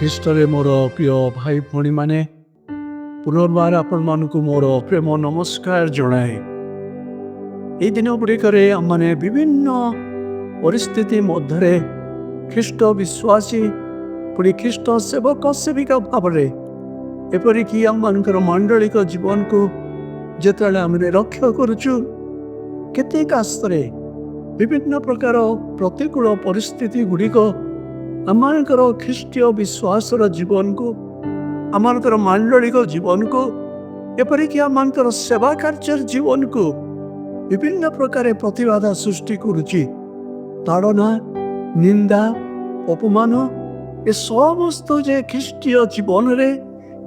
ଖ୍ରୀଷ୍ଟରେ ମୋର ପ୍ରିୟ ଭାଇ ଭଉଣୀମାନେ, ପୁନର୍ବାର ଆପଣମାନଙ୍କୁ ମୋର ପ୍ରେମ ନମସ୍କାର ଜଣାଏ। ଏହି ଦିନ ଗୁଡ଼ିକରେ ଆମମାନେ ବିଭିନ୍ନ ପରିସ୍ଥିତି ମଧ୍ୟରେ ଖ୍ରୀଷ୍ଟ ବିଶ୍ୱାସୀ ପୁଣି ଖ୍ରୀଷ୍ଟ ସେବକ ସେବିକା ଭାବରେ ଏପରିକି ଆମମାନଙ୍କର ମାଣ୍ଡଳିକ ଜୀବନକୁ ଯେତେବେଳେ ଆମେ ଲକ୍ଷ୍ୟ କରୁଛୁ, କେତେକ ଆସ୍ତରେ ବିଭିନ୍ନ ପ୍ରକାର ପ୍ରତିକୂଳ ପରିସ୍ଥିତି ଗୁଡ଼ିକ ଆମମାନଙ୍କର ଖ୍ରୀଷ୍ଟୀୟ ବିଶ୍ୱାସର ଜୀବନକୁ, ଆମମାନଙ୍କର ମାଣ୍ଡଳିକ ଜୀବନକୁ, ଏପରିକି ଆମମାନଙ୍କର ସେବା କାର୍ଯ୍ୟର ଜୀବନକୁ ବିଭିନ୍ନ ପ୍ରକାର ପ୍ରତିବାଧା ସୃଷ୍ଟି କରୁଛି। ତାଡ଼ନା, ନିନ୍ଦା, ଅପମାନ ଏ ସମସ୍ତ ଯେ ଖ୍ରୀଷ୍ଟୀୟ ଜୀବନରେ,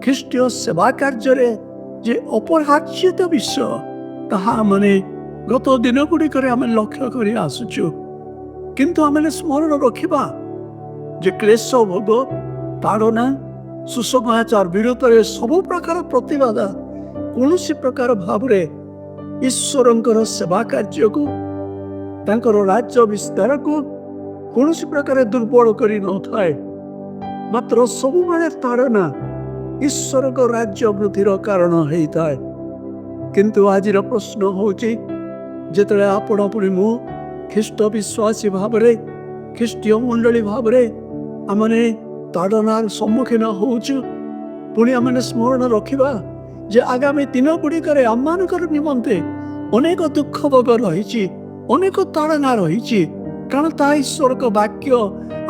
ଖ୍ରୀଷ୍ଟୀୟ ସେବା କାର୍ଯ୍ୟରେ ଯେ ଅପରିହାର୍ଯ୍ୟ ବିଷୟ, ତାହା ଆମେ ଗତ ଦିନ ଗୁଡ଼ିକରେ ଆମେ ଲକ୍ଷ୍ୟ କରି ଆସୁଛୁ। କିନ୍ତୁ ଆମେ ସ୍ମରଣ ରଖିବା ଯେ କ୍ଲେଶ ଭୋଗ, ତାଡ଼ନା, ସୁସମାଚାର ବିରୋଧରେ ସବୁ ପ୍ରକାର ପ୍ରତିବାଦ କୌଣସି ପ୍ରକାର ଭାବରେ ଈଶ୍ୱରଙ୍କର ସେବା କାର୍ଯ୍ୟକୁ, ତାଙ୍କର ରାଜ୍ୟ ବିସ୍ତାରକୁ କୌଣସି ପ୍ରକାର ଦୁର୍ବଳ କରି ନଥାଏ। ମାତ୍ର ସବୁବେଳେ ତାଡ଼ନା ଈଶ୍ୱରଙ୍କ ରାଜ୍ୟ ବୃଦ୍ଧିର କାରଣ ହେଇଥାଏ। କିନ୍ତୁ ଆଜିର ପ୍ରଶ୍ନ ହେଉଛି, ଯେତେବେଳେ ଆପଣ ପୁଣି ମୁଁ ଖ୍ରୀଷ୍ଟ ବିଶ୍ୱାସୀ ଭାବରେ, ଖ୍ରୀଷ୍ଟୀୟ ମଣ୍ଡଳୀ ଭାବରେ ଆମେ ତାଡ଼ନାର ସମ୍ମୁଖୀନ ହେଉଛୁ, ପୁଣି ଆମେ ସ୍ମରଣ ରଖିବା ଯେ ଆଗାମୀ ଦିନ ଗୁଡ଼ିକରେ ଆମମାନଙ୍କର ନିମନ୍ତେ ଅନେକ ଦୁଃଖ ଭୋଗ ରହିଛି, ଅନେକ ତାଡ଼ନା ରହିଛି। କାରଣ ତାହା ଈଶ୍ୱରଙ୍କ ବାକ୍ୟ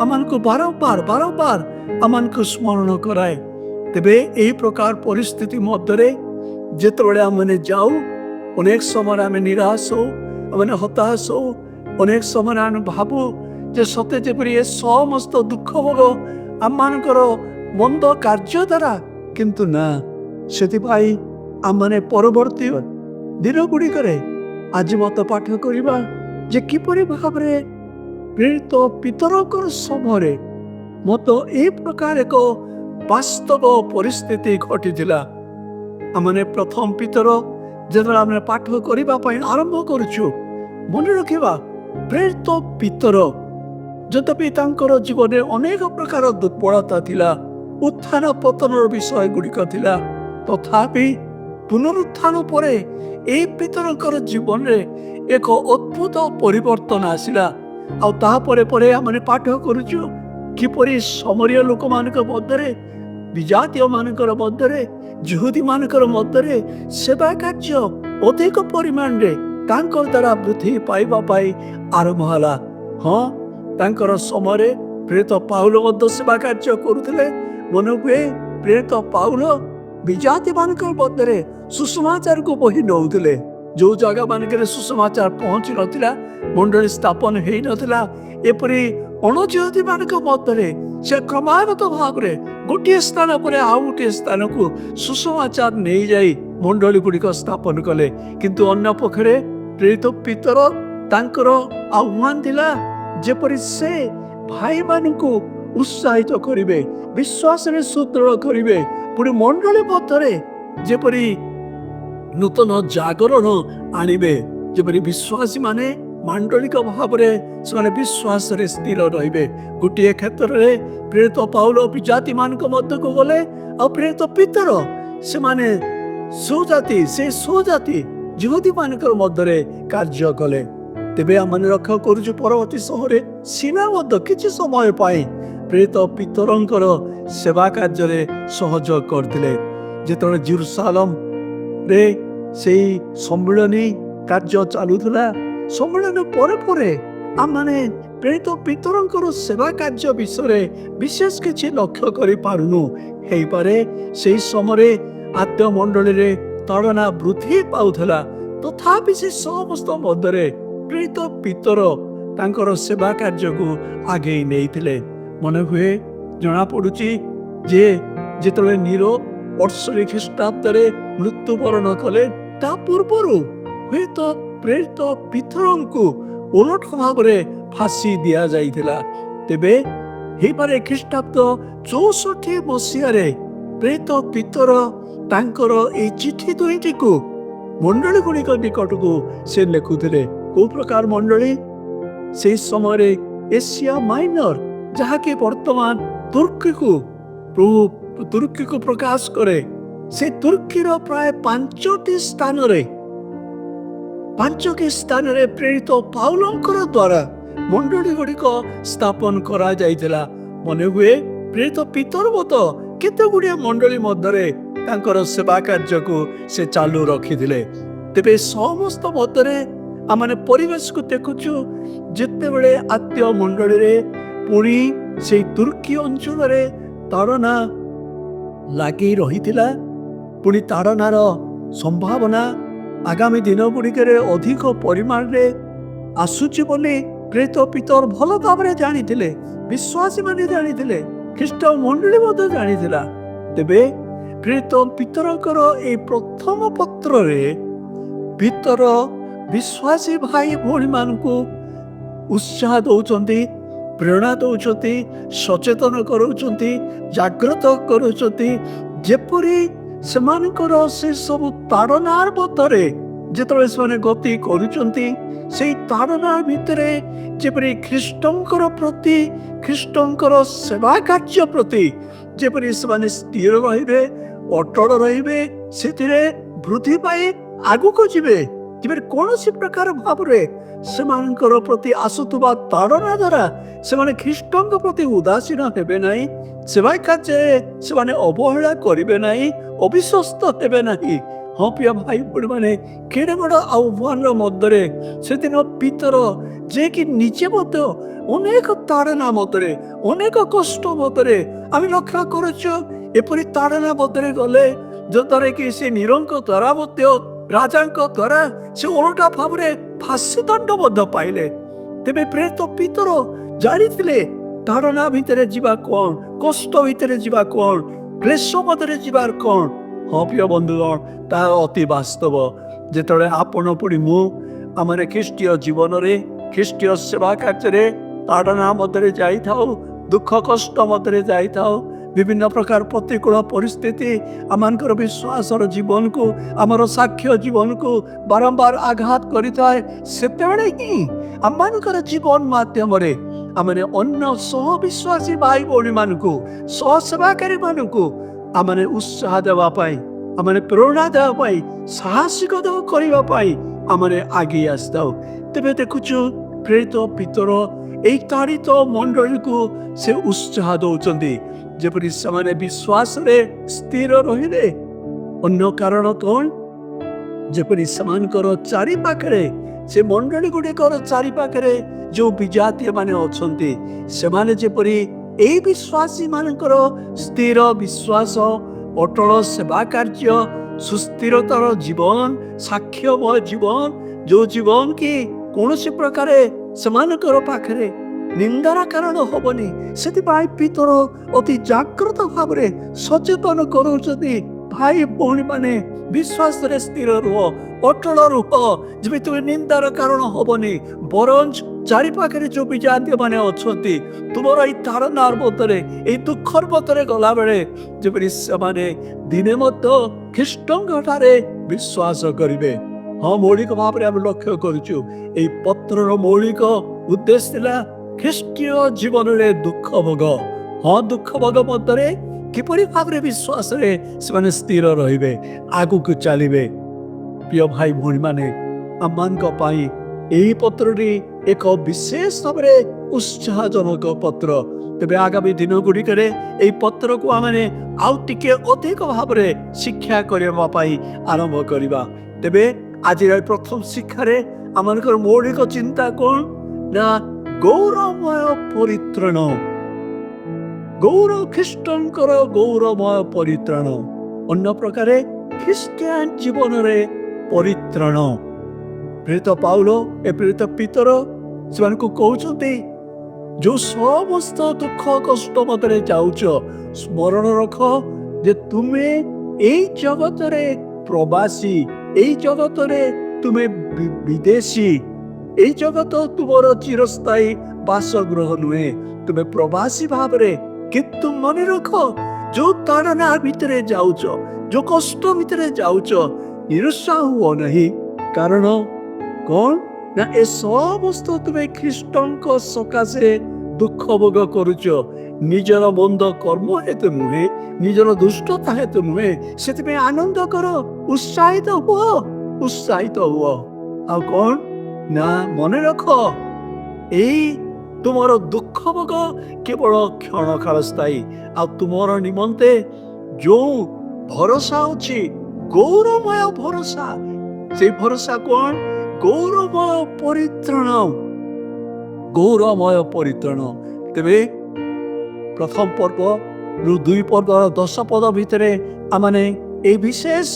ଆମମାନଙ୍କୁ ବାରମ୍ବାର ଆମମାନଙ୍କୁ ସ୍ମରଣ କରାଏ। ତେବେ ଏହି ପ୍ରକାର ପରିସ୍ଥିତି ମଧ୍ୟରେ ଯେତେବେଳେ ଆମେ ଯାଉ, ଅନେକ ସମୟରେ ଆମେ ନିରାଶ ହଉ, ଆମେ ହତାଶ ହଉ, ଅନେକ ସମୟରେ ଆମେ ଭାବୁ ଯେ ସତେ ଯେପରି ଏ ସମସ୍ତ ଦୁଃଖ ଭୋଗ ଆମମାନଙ୍କର ମନ୍ଦ କାର୍ଯ୍ୟ ଦ୍ୱାରା। କିନ୍ତୁ ନା, ସେଥିପାଇଁ ଆମେ ପରବର୍ତ୍ତୀ ଦିନ ଗୁଡ଼ିକରେ ଆଜି ମତ ପାଠ କରିବା ଯେ କିପରି ଭାବରେ ପ୍ରେରିତ ପିତରଙ୍କର ସମୟରେ ମତ ଏହି ପ୍ରକାର ଏକ ବାସ୍ତବ ପରିସ୍ଥିତି ଘଟିଥିଲା। ଆମେ ପ୍ରଥମ ପିତର ଯେତେବେଳେ ଆମେ ପାଠ କରିବା ପାଇଁ ଆରମ୍ଭ କରୁଛୁ, ମନେ ରଖିବା ପ୍ରେରିତ ପିତର ଯଦ୍ୟପି ତାଙ୍କର ଜୀବନରେ ଅନେକ ପ୍ରକାର ଦୁର୍ବଳତା ଥିଲା, ଉତ୍ଥାନ ପତନର ବିଷୟ ଗୁଡ଼ିକ ଥିଲା, ତଥାପି ପୁନରୁତ୍ଥାନ ପରେ ଏହି ପିତରଙ୍କର ଜୀବନରେ ଏକ ଅଦ୍ଭୁତ ପରିବର୍ତ୍ତନ ଆସିଲା। ଆଉ ତାପରେ ପରେ ଆମେ ପାଠ କରୁଛୁ କିପରି ସମରୀୟ ଲୋକମାନଙ୍କ ମଧ୍ୟରେ, ବିଜାତୀୟ ମାନଙ୍କର ମଧ୍ୟରେ, ଯହୁଦୀ ମାନଙ୍କର ମଧ୍ୟରେ ସେବା କାର୍ଯ୍ୟ ଅଧିକ ପରିମାଣରେ ତାଙ୍କ ଦ୍ୱାରା ବୃଦ୍ଧି ପାଇବା ପାଇଁ ଆରମ୍ଭ ହେଲା। ହଁ, ତାଙ୍କର ସମୟରେ ପ୍ରେରିତ ପାଉଲ ମଧ୍ୟ ସେବା କାର୍ଯ୍ୟ କରୁଥିଲେ। ମନେ ହୁଏ ପ୍ରେରିତ ପାଉଲ ବିଜାତି ମାନଙ୍କ ମଧ୍ୟରେ ସୁସମାଚାରକୁ ବହି ନେଉଥିଲେ। ଯୋଉ ଜାଗା ମାନଙ୍କରେ ସୁସମାଚାର ପହଞ୍ଚି ନଥିଲା, ମଣ୍ଡଳୀ ସ୍ଥାପନ ହେଇନଥିଲା, ଏପରି ଅଣଜିହତି ମାନଙ୍କ ମଧ୍ୟରେ ସେ କ୍ରମାଗତ ଭାବରେ ଗୋଟିଏ ସ୍ଥାନ ପରେ ଆଉ ଗୋଟିଏ ସ୍ଥାନକୁ ସୁସମାଚାର ନେଇଯାଇ ମଣ୍ଡଳୀ ଗୁଡ଼ିକ ସ୍ଥାପନ କଲେ। କିନ୍ତୁ ଅନ୍ୟ ପକ୍ଷରେ ପ୍ରେରିତ ପିତର, ତାଙ୍କର ଆହ୍ୱାନ ଥିଲା ଯେପରି ସେ ଭାଇମାନଙ୍କୁ ଉତ୍ସାହିତ କରିବେ, ବିଶ୍ୱାସରେ ସୁଦୃଢ଼ କରିବେ, ପୁଣି ମଣ୍ଡଳୀ ମଧ୍ୟରେ ଯେପରି ନୂତନ ଜାଗରଣ ଆଣିବେ, ଯେପରି ବିଶ୍ୱାସୀ ମାନେ ମାଣ୍ଡଳିକ ଭାବରେ ସେମାନେ ବିଶ୍ୱାସରେ ସ୍ଥିର ରହିବେ। ଗୋଟିଏ କ୍ଷେତ୍ରରେ ପ୍ରେରିତ ପାଉଲ ବିଜାତି ମାନଙ୍କ ମଧ୍ୟକୁ ଗଲେ, ଆଉ ପ୍ରେରିତ ପିତର ସେମାନେ ସୁଜାତି ଯହୁଦୀ ମାନଙ୍କର ମଧ୍ୟରେ କାର୍ଯ୍ୟ କଲେ। ତେବେ ଆମେ ଲକ୍ଷ୍ୟ କରୁଛୁ ପରବର୍ତ୍ତୀ ସମୟରେ ସିନା ମଧ୍ୟ କିଛି ସମୟ ପାଇଁ ପ୍ରେରିତ ପିତରଙ୍କର ସେବା କାର୍ଯ୍ୟରେ ସହଯୋଗ କରିଥିଲେ। ଯେତେବେଳେ ଜେରୁସାଲେମରେ ସେଇ ସମ୍ମିଳନୀ କାର୍ଯ୍ୟ ଚାଲୁଥିଲା, ସମ୍ମିଳନୀ ପରେ ପରେ ଆମେ ପ୍ରେରିତ ପିତରଙ୍କର ସେବା କାର୍ଯ୍ୟ ବିଷୟରେ ବିଶେଷ କିଛି ଲକ୍ଷ୍ୟ କରିପାରୁନୁ। ହେଇପାରେ ସେହି ସମୟରେ ଆଦ୍ୟ ମଣ୍ଡଳୀରେ ତାଡ଼ନା ବୃଦ୍ଧି ପାଉଥିଲା, ତଥାପି ସେ ସମସ୍ତ ମଧ୍ୟରେ ପ୍ରେରିତ ପିତର ତାଙ୍କର ସେବା କାର୍ଯ୍ୟକୁ ଆଗେଇ ନେଇଥିଲେ। ମନେ ହୁଏ, ଜଣାପଡ଼ୁଛି ଯେ ଯେତେବେଳେ ନୀରୋ 68 ଖ୍ରୀଷ୍ଟାବ୍ଦରେ ମୃତ୍ୟୁବରଣ କଲେ, ତା ପୂର୍ବରୁ ହୁଏତ ପ୍ରେରିତ ପିତରଙ୍କୁ ଓଲଟ ଭାବରେ ଫାଶୀ ଦିଆଯାଇଥିଲା। ତେବେ ହେଇପାରେ ଖ୍ରୀଷ୍ଟାବ୍ଦ 64 ମସିହାରେ ପ୍ରେରିତ ପିତର ତାଙ୍କର ଏହି ଚିଠି ଦୁଇଟିକୁ ମଣ୍ଡଳୀ ଗୁଡ଼ିକ ନିକଟକୁ ସେ ଲେଖୁଥିଲେ। କୋଉ ପ୍ରକାର ମଣ୍ଡଳୀ? ସେହି ସମୟରେ ଏସିଆ ମାଇନର, ଯାହାକି ବର୍ତ୍ତମାନ ତୁର୍କୀକୁ ପ୍ରଭୁ ତୁର୍କୀକୁ ପ୍ରକାଶ କରେ। ସେ ତୁର୍କୀର ପ୍ରାୟ ପାଞ୍ଚଟି ସ୍ଥାନରେ ପ୍ରେରିତ ପାଉଲଙ୍କର ଦ୍ୱାରା ମଣ୍ଡଳୀ ଗୁଡ଼ିକ ସ୍ଥାପନ କରାଯାଇଥିଲା। ମନେ ହୁଏ ପ୍ରେରିତ ପିତର ମତ କେତେ ଗୁଡ଼ିଏ ମଣ୍ଡଳୀ ମଧ୍ୟରେ ତାଙ୍କର ସେବା କାର୍ଯ୍ୟକୁ ସେ ଚାଲୁ ରଖିଥିଲେ। ତେବେ ସମସ୍ତ ମଧ୍ୟରେ ଆମେ ପରିବେଶକୁ ଦେଖୁଛୁ, ଯେତେବେଳେ ଆତ୍ମୀୟ ମଣ୍ଡଳୀରେ ପୁଣି ସେଇ ତୁର୍କୀ ଅଞ୍ଚଳରେ ତାଡ଼ନା ଲାଗି ରହିଥିଲା, ପୁଣି ତାଡ଼ନାର ସମ୍ଭାବନା ଆଗାମୀ ଦିନ ଗୁଡ଼ିକରେ ଅଧିକ ପରିମାଣରେ ଆସୁଛି ବୋଲି ପ୍ରେରିତ ପିତର ଭଲ ଭାବରେ ଜାଣିଥିଲେ, ବିଶ୍ୱାସୀମାନେ ଜାଣିଥିଲେ, ଖ୍ରୀଷ୍ଟ ମଣ୍ଡଳୀ ମଧ୍ୟ ଜାଣିଥିଲା। ତେବେ ପ୍ରେରିତ ପିତରଙ୍କର ଏହି ପ୍ରଥମ ପତ୍ରରେ ପିତର ବିଶ୍ୱାସୀ ଭାଇ ଭଉଣୀମାନଙ୍କୁ ଉତ୍ସାହ ଦେଉଛନ୍ତି, ପ୍ରେରଣା ଦେଉଛନ୍ତି, ସଚେତନ କରାଉଛନ୍ତି, ଜାଗ୍ରତ କରାଉଛନ୍ତି, ଯେପରି ସେମାନଙ୍କର ସେ ସବୁ ତାଡ଼ନାର ମଧ୍ୟରେ ଯେତେବେଳେ ସେମାନେ ଗତି କରୁଛନ୍ତି, ସେଇ ତାଡ଼ନା ଭିତରେ ଯେପରି ଖ୍ରୀଷ୍ଟଙ୍କର ପ୍ରତି, ଖ୍ରୀଷ୍ଟଙ୍କର ସେବା କାର୍ଯ୍ୟ ପ୍ରତି ଯେପରି ସେମାନେ ସ୍ଥିର ରହିବେ, ଅଟଳ ରହିବେ, ସେଥିରେ ବୃଦ୍ଧି ପାଇ ଆଗକୁ ଯିବେ। ଯେପରି କୌଣସି ପ୍ରକାର ଭାବରେ ସେମାନଙ୍କର ପ୍ରତି ଆସୁଥିବା ତାଡ଼ନା ଦ୍ୱାରା ସେମାନେ ଖ୍ରୀଷ୍ଟଙ୍କ ପ୍ରତି ଉଦାସୀନ ହେବେ ନାହିଁ, ସେବା କାର୍ଯ୍ୟରେ ସେମାନେ ଅବହେଳା କରିବେ ନାହିଁ, ଅବିଶ୍ୱସ୍ତ ହେବେ ନାହିଁ। ହଁ ପ୍ରିୟ ଭାଇ ଭଉଣୀମାନେ, କେଡ଼େ ବଡ଼ ଆହ୍ୱାନର ମଧ୍ୟରେ ସେଦିନ ପିତର, ଯିଏକି ନିଜେ ମଧ୍ୟ ଅନେକ ତାଡ଼ନା ମଧ୍ୟରେ, ଅନେକ କଷ୍ଟ ମଧ୍ୟରେ ଆମେ ଲକ୍ଷ୍ୟ କରୁଛୁ, ଏପରି ତାଡ଼ନା ମଧ୍ୟରେ ଗଲେ ଯଦ୍ୱାରା କି ସେ ନିରଙ୍କ ଦ୍ୱାରା ମଧ୍ୟ, ରାଜାଙ୍କ ଦ୍ୱାରା ସେ ଓଲଟା ଭାବରେ ଫାଶୀ ଦଣ୍ଡ ମଧ୍ୟ ପାଇଲେ। ତେବେ ପ୍ରେରିତ ପିତର ଜାଣିଥିଲେ ତାଡ଼ନା ଭିତରେ ଯିବା କ'ଣ, କଷ୍ଟ ଭିତରେ ଯିବା କ'ଣ, କ୍ଲେଶ ମଧ୍ୟରେ ଯିବାର କ'ଣ। ହଁ ପ୍ରିୟ ବନ୍ଧୁଗଣ, ତାହା ଅତି ବାସ୍ତବ। ଯେତେବେଳେ ଆପଣ ପୁଣି ମୁଁ ଆମର ଖ୍ରୀଷ୍ଟୀୟ ଜୀବନରେ, ଖ୍ରୀଷ୍ଟୀୟ ସେବା କାର୍ଯ୍ୟରେ ତାଡ଼ନା ମଧ୍ୟରେ ଯାଇଥାଉ, ଦୁଃଖ କଷ୍ଟ ମଧ୍ୟରେ ଯାଇଥାଉ, ବିଭିନ୍ନ ପ୍ରକାର ପ୍ରତିକୂଳ ପରିସ୍ଥିତି ଆମମାନଙ୍କର ବିଶ୍ୱାସର ଜୀବନକୁ, ଆମର ସାକ୍ଷ୍ୟ ଜୀବନକୁ ବାରମ୍ବାର ଆଘାତ କରିଥାଏ, ସେତେବେଳେ ହିଁ ଆମମାନଙ୍କର ଜୀବନ ମାଧ୍ୟମରେ ଆମେ ଅନ୍ୟ ସହବିଶ୍ୱାସୀ ଭାଇ ଭଉଣୀମାନଙ୍କୁ, ସହସେବାକାରୀମାନଙ୍କୁ ଆମେ ଉତ୍ସାହ ଦେବା ପାଇଁ, ଆମେ ପ୍ରେରଣା ଦେବା ପାଇଁ, ସାହସିକତା କରିବା ପାଇଁ ଆମେ ଆଗେଇ ଆସିଥାଉ। ତେବେ ଦେଖୁଛୁ ପ୍ରେରିତ ପିତର এই ତାଡ଼ିତ ମଣ୍ଡଳୀକୁ ସେ ଉତ୍ସାହ ଦେଉଛନ୍ତି, ଯେପରି ସେମାନେ ବିଶ୍ୱାସରେ ସ୍ଥିର ରହିଲେ। ଅନ୍ୟ କାରଣ କ'ଣ? ଯେପରି ସେମାନଙ୍କର ଚାରିପାଖରେ, ସେ ମଣ୍ଡଳୀ ଗୁଡ଼ିକର ଚାରିପାଖରେ ଯେଉଁ ବିଜାତୀୟ ମାନେ ଅଛନ୍ତି, ସେମାନେ ଯେପରି এই ବିଶ୍ୱାସୀ ମାନଙ୍କର ସ୍ଥିର ବିଶ୍ୱାସ, ଅଟଳ ସେବା କାର୍ଯ୍ୟ, ସୁସ୍ଥିରତାର ଜୀବନ, ସାକ୍ଷ୍ୟମୟ ଜୀବନ, ଯେଉଁ ଜୀବନ କି କୌଣସି ପ୍ରକାର ସେମାନଙ୍କର ପାଖରେ ନିନ୍ଦାର କାରଣ ହବନି, ସେଥିପାଇଁ ପିତର ଅତି ଜାଗ୍ରତ ଭାବରେ ସଚେତନ କରାଉଛନ୍ତି, ଭାଇ ଭଉଣୀମାନେ ବିଶ୍ୱାସରେ ସ୍ଥିର ରୁହ, ଅଟଳ ରୁହ, ଯେମିତି ତୁମେ ନିନ୍ଦାର କାରଣ ହବନି। ବରଂ ଚାରିପାଖରେ ଯେଉଁ ବିଜାତୀୟ ମାନେ ଅଛନ୍ତି, ତୁମର ଏଇ ତାଡ଼ନାର ମଧ୍ୟରେ, ଏଇ ଦୁଃଖର ମଧ୍ୟରେ ଗଲାବେଳେ ଯେପରି ସେମାନେ ଦିନେ ମଧ୍ୟ ଖ୍ରୀଷ୍ଟଙ୍କ ଠାରେ ବିଶ୍ୱାସ କରିବେ। ହଁ, ମୌଳିକ ଭାବରେ ଆମେ ଲକ୍ଷ୍ୟ କରୁଛୁ, এই ପତ୍ରର ମୌଳିକ ଉଦ୍ଦେଶ୍ୟ ଥିଲା ଖ୍ରୀଷ୍ଟୀୟ ଜୀବନରେ ଦୁଃଖ ଭୋଗ। ହଁ, ଦୁଃଖ ଭୋଗ ମଧ୍ୟରେ କିପରି ଭାବରେ ବିଶ୍ୱାସରେ ସେମାନେ ସ୍ଥିର ରହିବେ, ଆଗକୁ ଚାଲିବେ। ପ୍ରିୟ ଭାଇ ଭଉଣୀମାନେ, ଆମମାନଙ୍କ ପାଇଁ ଏହି ପତ୍ରଟି ଏକ ବିଶେଷ ଭାବରେ ଉତ୍ସାହଜନକ ପତ୍ର। ତେବେ ଆଗାମୀ ଦିନ ଗୁଡ଼ିକରେ ଏହି ପତ୍ରକୁ ଆମେ ଆଉ ଟିକେ ଅଧିକ ଭାବରେ ଶିକ୍ଷା କରିବା ପାଇଁ ଆରମ୍ଭ କରିବା। ତେବେ ଆଜିର ପ୍ରଥମ ଶିକ୍ଷାରେ ଆମମାନଙ୍କର ମୌଳିକ ଚିନ୍ତା କ'ଣ? ନା ଗୌରବମୟ ପରିତ୍ରାଣ। ଖ୍ରୀଷ୍ଟଙ୍କର ଗୌରବମୟ ପରିତ୍ରାଣ, ଅନ୍ୟ ପ୍ରକାରେ ଖ୍ରୀଷ୍ଟିଆନ ଜୀବନରେ ପରିତ୍ରାଣ। ପ୍ରେରିତ ପାଉଲ, ପ୍ରେରିତ ପିତର ସେମାନଙ୍କୁ କହୁଛନ୍ତି, ଯେଉଁ ସମସ୍ତ ଦୁଃଖ କଷ୍ଟ ମଧ୍ୟରେ ଯାଉଛ, ସ୍ମରଣ ରଖ ଯେ ତୁମେ এই ଜଗତରେ ପ୍ରବାସୀ, এই ଜଗତରେ ତୁମେ ବିଦେଶୀ, এই ଜଗତ ତୁମର ଚିରସ୍ଥାୟୀ ବାସଗୃହ ନୁହେଁ, ତୁମେ ପ୍ରବାସୀ ଭାବରେ। କିନ୍ତୁ ମନେ ରଖ, ଯେଉଁ ତାଡ଼ନା ଭିତରେ ଯାଉଛ, ଯେଉଁ କଷ୍ଟ ଭିତରେ ଯାଉଛ, ନିରୁତ୍ସାହ ହୁଅ ନାହିଁ। କାରଣ କ'ଣ? ନା ଏ ସମସ୍ତ ତୁମେ ଖ୍ରୀଷ୍ଟଙ୍କ ସକାଶେ ଦୁଃଖ ଭୋଗ କରୁଛ ନିଜର ମନ୍ଦ କର୍ମ ହେତୁ ନୁହେଁ, ନିଜର ଦୁଷ୍ଟତା ହେତୁ ନୁହେଁ। ସେଥିପାଇଁ ଆନନ୍ଦ କର, ଉତ୍ସାହିତ ହୁଅ। ଆଉ କଣ ନା ମନେ ରଖ, ଏଇ ତୁମର ଦୁଃଖ ଭୋଗ କେବଳ କ୍ଷଣକାଳ ସ୍ଥାୟୀ। ଆଉ ତୁମର ନିମନ୍ତେ ଯୋଉ ଭରସା ଅଛି, ଗୌରବମୟ ଭରସା, ସେଇ ଭରସା କଣ? ଗୌରବମୟ ପରିତ୍ରାଣ। ତେବେ ପ୍ରଥମ ପର୍ବ 2 ପର୍ବର 10 ପଦ ଭିତରେ ଆମେ এই ବିଶେଷ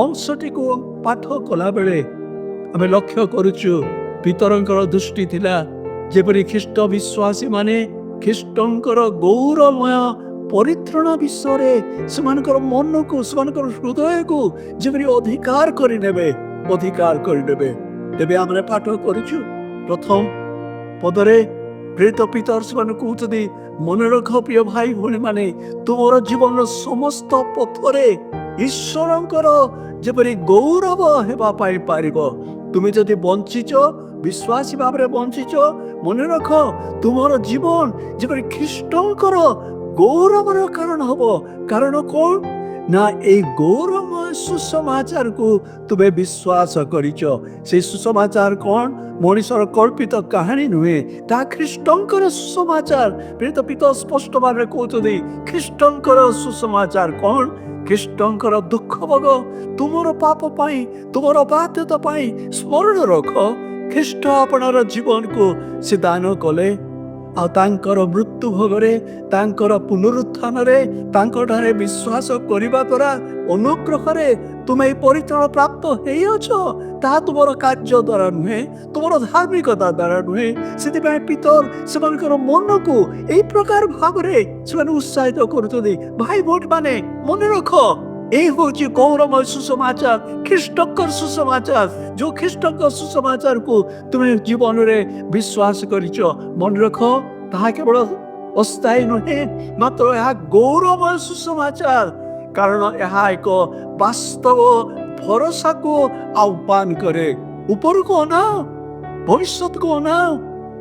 ଅଂଶଟିକୁ ପାଠ କଲାବେଳେ ଆମେ ଲକ୍ଷ୍ୟ କରୁଛୁ ପିତରଙ୍କର ଦୃଷ୍ଟି ଥିଲା ଯେପରି ଖ୍ରୀଷ୍ଟ ବିଶ୍ୱାସୀ ମାନେ ଖ୍ରୀଷ୍ଟଙ୍କର ଗୌରବମୟ ପରିତ୍ରାଣ ବିଷୟରେ ସେମାନଙ୍କର ମନକୁ, ସେମାନଙ୍କର ହୃଦୟକୁ ଯେପରି ଅଧିକାର କରିନେବେ। ତେବେ ଆମେ ପାଠ କରୁଛୁ ପ୍ରଥମ ପଦରେ ପ୍ରେରିତ ପିତର ସେମାନଙ୍କୁ କହୁଛନ୍ତି, ମନେ ରଖ ପ୍ରିୟ ଭାଇ ଭଉଣୀ ମାନେ, ତୁମର ଜୀବନର ସମସ୍ତ ପଥରେ ଈଶ୍ୱରଙ୍କର ଯେପରି ଗୌରବ ହେବା ପାଇଁ ପାରିବ। ତୁମେ ଯଦି ବଞ୍ଚିଛ, ବିଶ୍ୱାସୀ ଭାବରେ ବଞ୍ଚିଛ, ମନେ ରଖ ତୁମର ଜୀବନ ଯେପରି ଖ୍ରୀଷ୍ଟଙ୍କର ଗୌରବର କାରଣ ହବ। କାରଣ କଣ ନା ଏଇ ଗୌରବମୟ ସୁସମାଚାରକୁ ତୁମେ ବିଶ୍ୱାସ କରିଛ। ସେଇ ସୁସମାଚାର କଣ? ମଣିଷର କଳ୍ପିତ କାହାଣୀ ନୁହେଁ, ତାହା ଖ୍ରୀଷ୍ଟଙ୍କର ସୁସମାଚାର। ପ୍ରେରିତ ପିତର ସ୍ପଷ୍ଟ ଭାବରେ କହୁଛନ୍ତି, ଖ୍ରୀଷ୍ଟଙ୍କର ସୁସମାଚାର କଣ? ଖ୍ରୀଷ୍ଟଙ୍କର ଦୁଃଖ ଭୋଗ ତୁମର ପାପ ପାଇଁ, ତୁମର ବାଧ୍ୟତା ପାଇଁ। ସ୍ମରଣ ରଖ, ଖ୍ରୀଷ୍ଟ ଆପଣର ଜୀବନକୁ ସେ ଦାନ କଲେ। ଆଉ ତାଙ୍କର ମୃତ୍ୟୁ ଭୋଗରେ, ତାଙ୍କର ପୁନରୁତ୍ଥାନରେ, ତାଙ୍କଠାରେ ବିଶ୍ୱାସ କରିବା ଦ୍ୱାରା, ଅନୁଗ୍ରହରେ ତୁମେ ଏହି ପରିତ୍ରାଣ ପ୍ରାପ୍ତ ହେଇଅଛ। ତାହା ତୁମର କାର୍ଯ୍ୟ ଦ୍ୱାରା ନୁହେଁ, ତୁମର ଧାର୍ମିକତା ଦ୍ୱାରା ନୁହେଁ। ସେଥିପାଇଁ ପିତର ସେମାନଙ୍କର ମନକୁ ଏହି ପ୍ରକାର ଭାବରେ ସେମାନେ ଉତ୍ସାହିତ କରୁଛନ୍ତି। ଭାଇ ଭଉଣୀ ମାନେ ମନେ ରଖ, এই হচ্ছে গৌরবময় সুসমাচার, খ্রিস্টଙ୍କର ସୁସମାଚାର। ଯୋଉ ଖ୍ରୀଷ୍ଟଙ୍କ ସୁସମାଚାରକୁ ତୁମେ ଜୀବନରେ ବିଶ୍ୱାସ କରିଛ, ମନେ ରଖ ତାହା କେବଳ ଅସ୍ଥାୟୀ ନୁହେଁ, ମାତ୍ର ଏହା ଗୌରବମୟ ସୁସମାଚାର। କାରଣ ଏହା ଏକ ବାସ୍ତବ ଭରସାକୁ ଆହ୍ୱାନ କରେ। ଉପରକୁ ଅନାଅ, ଭବିଷ୍ୟତକୁ ଅନାଅ।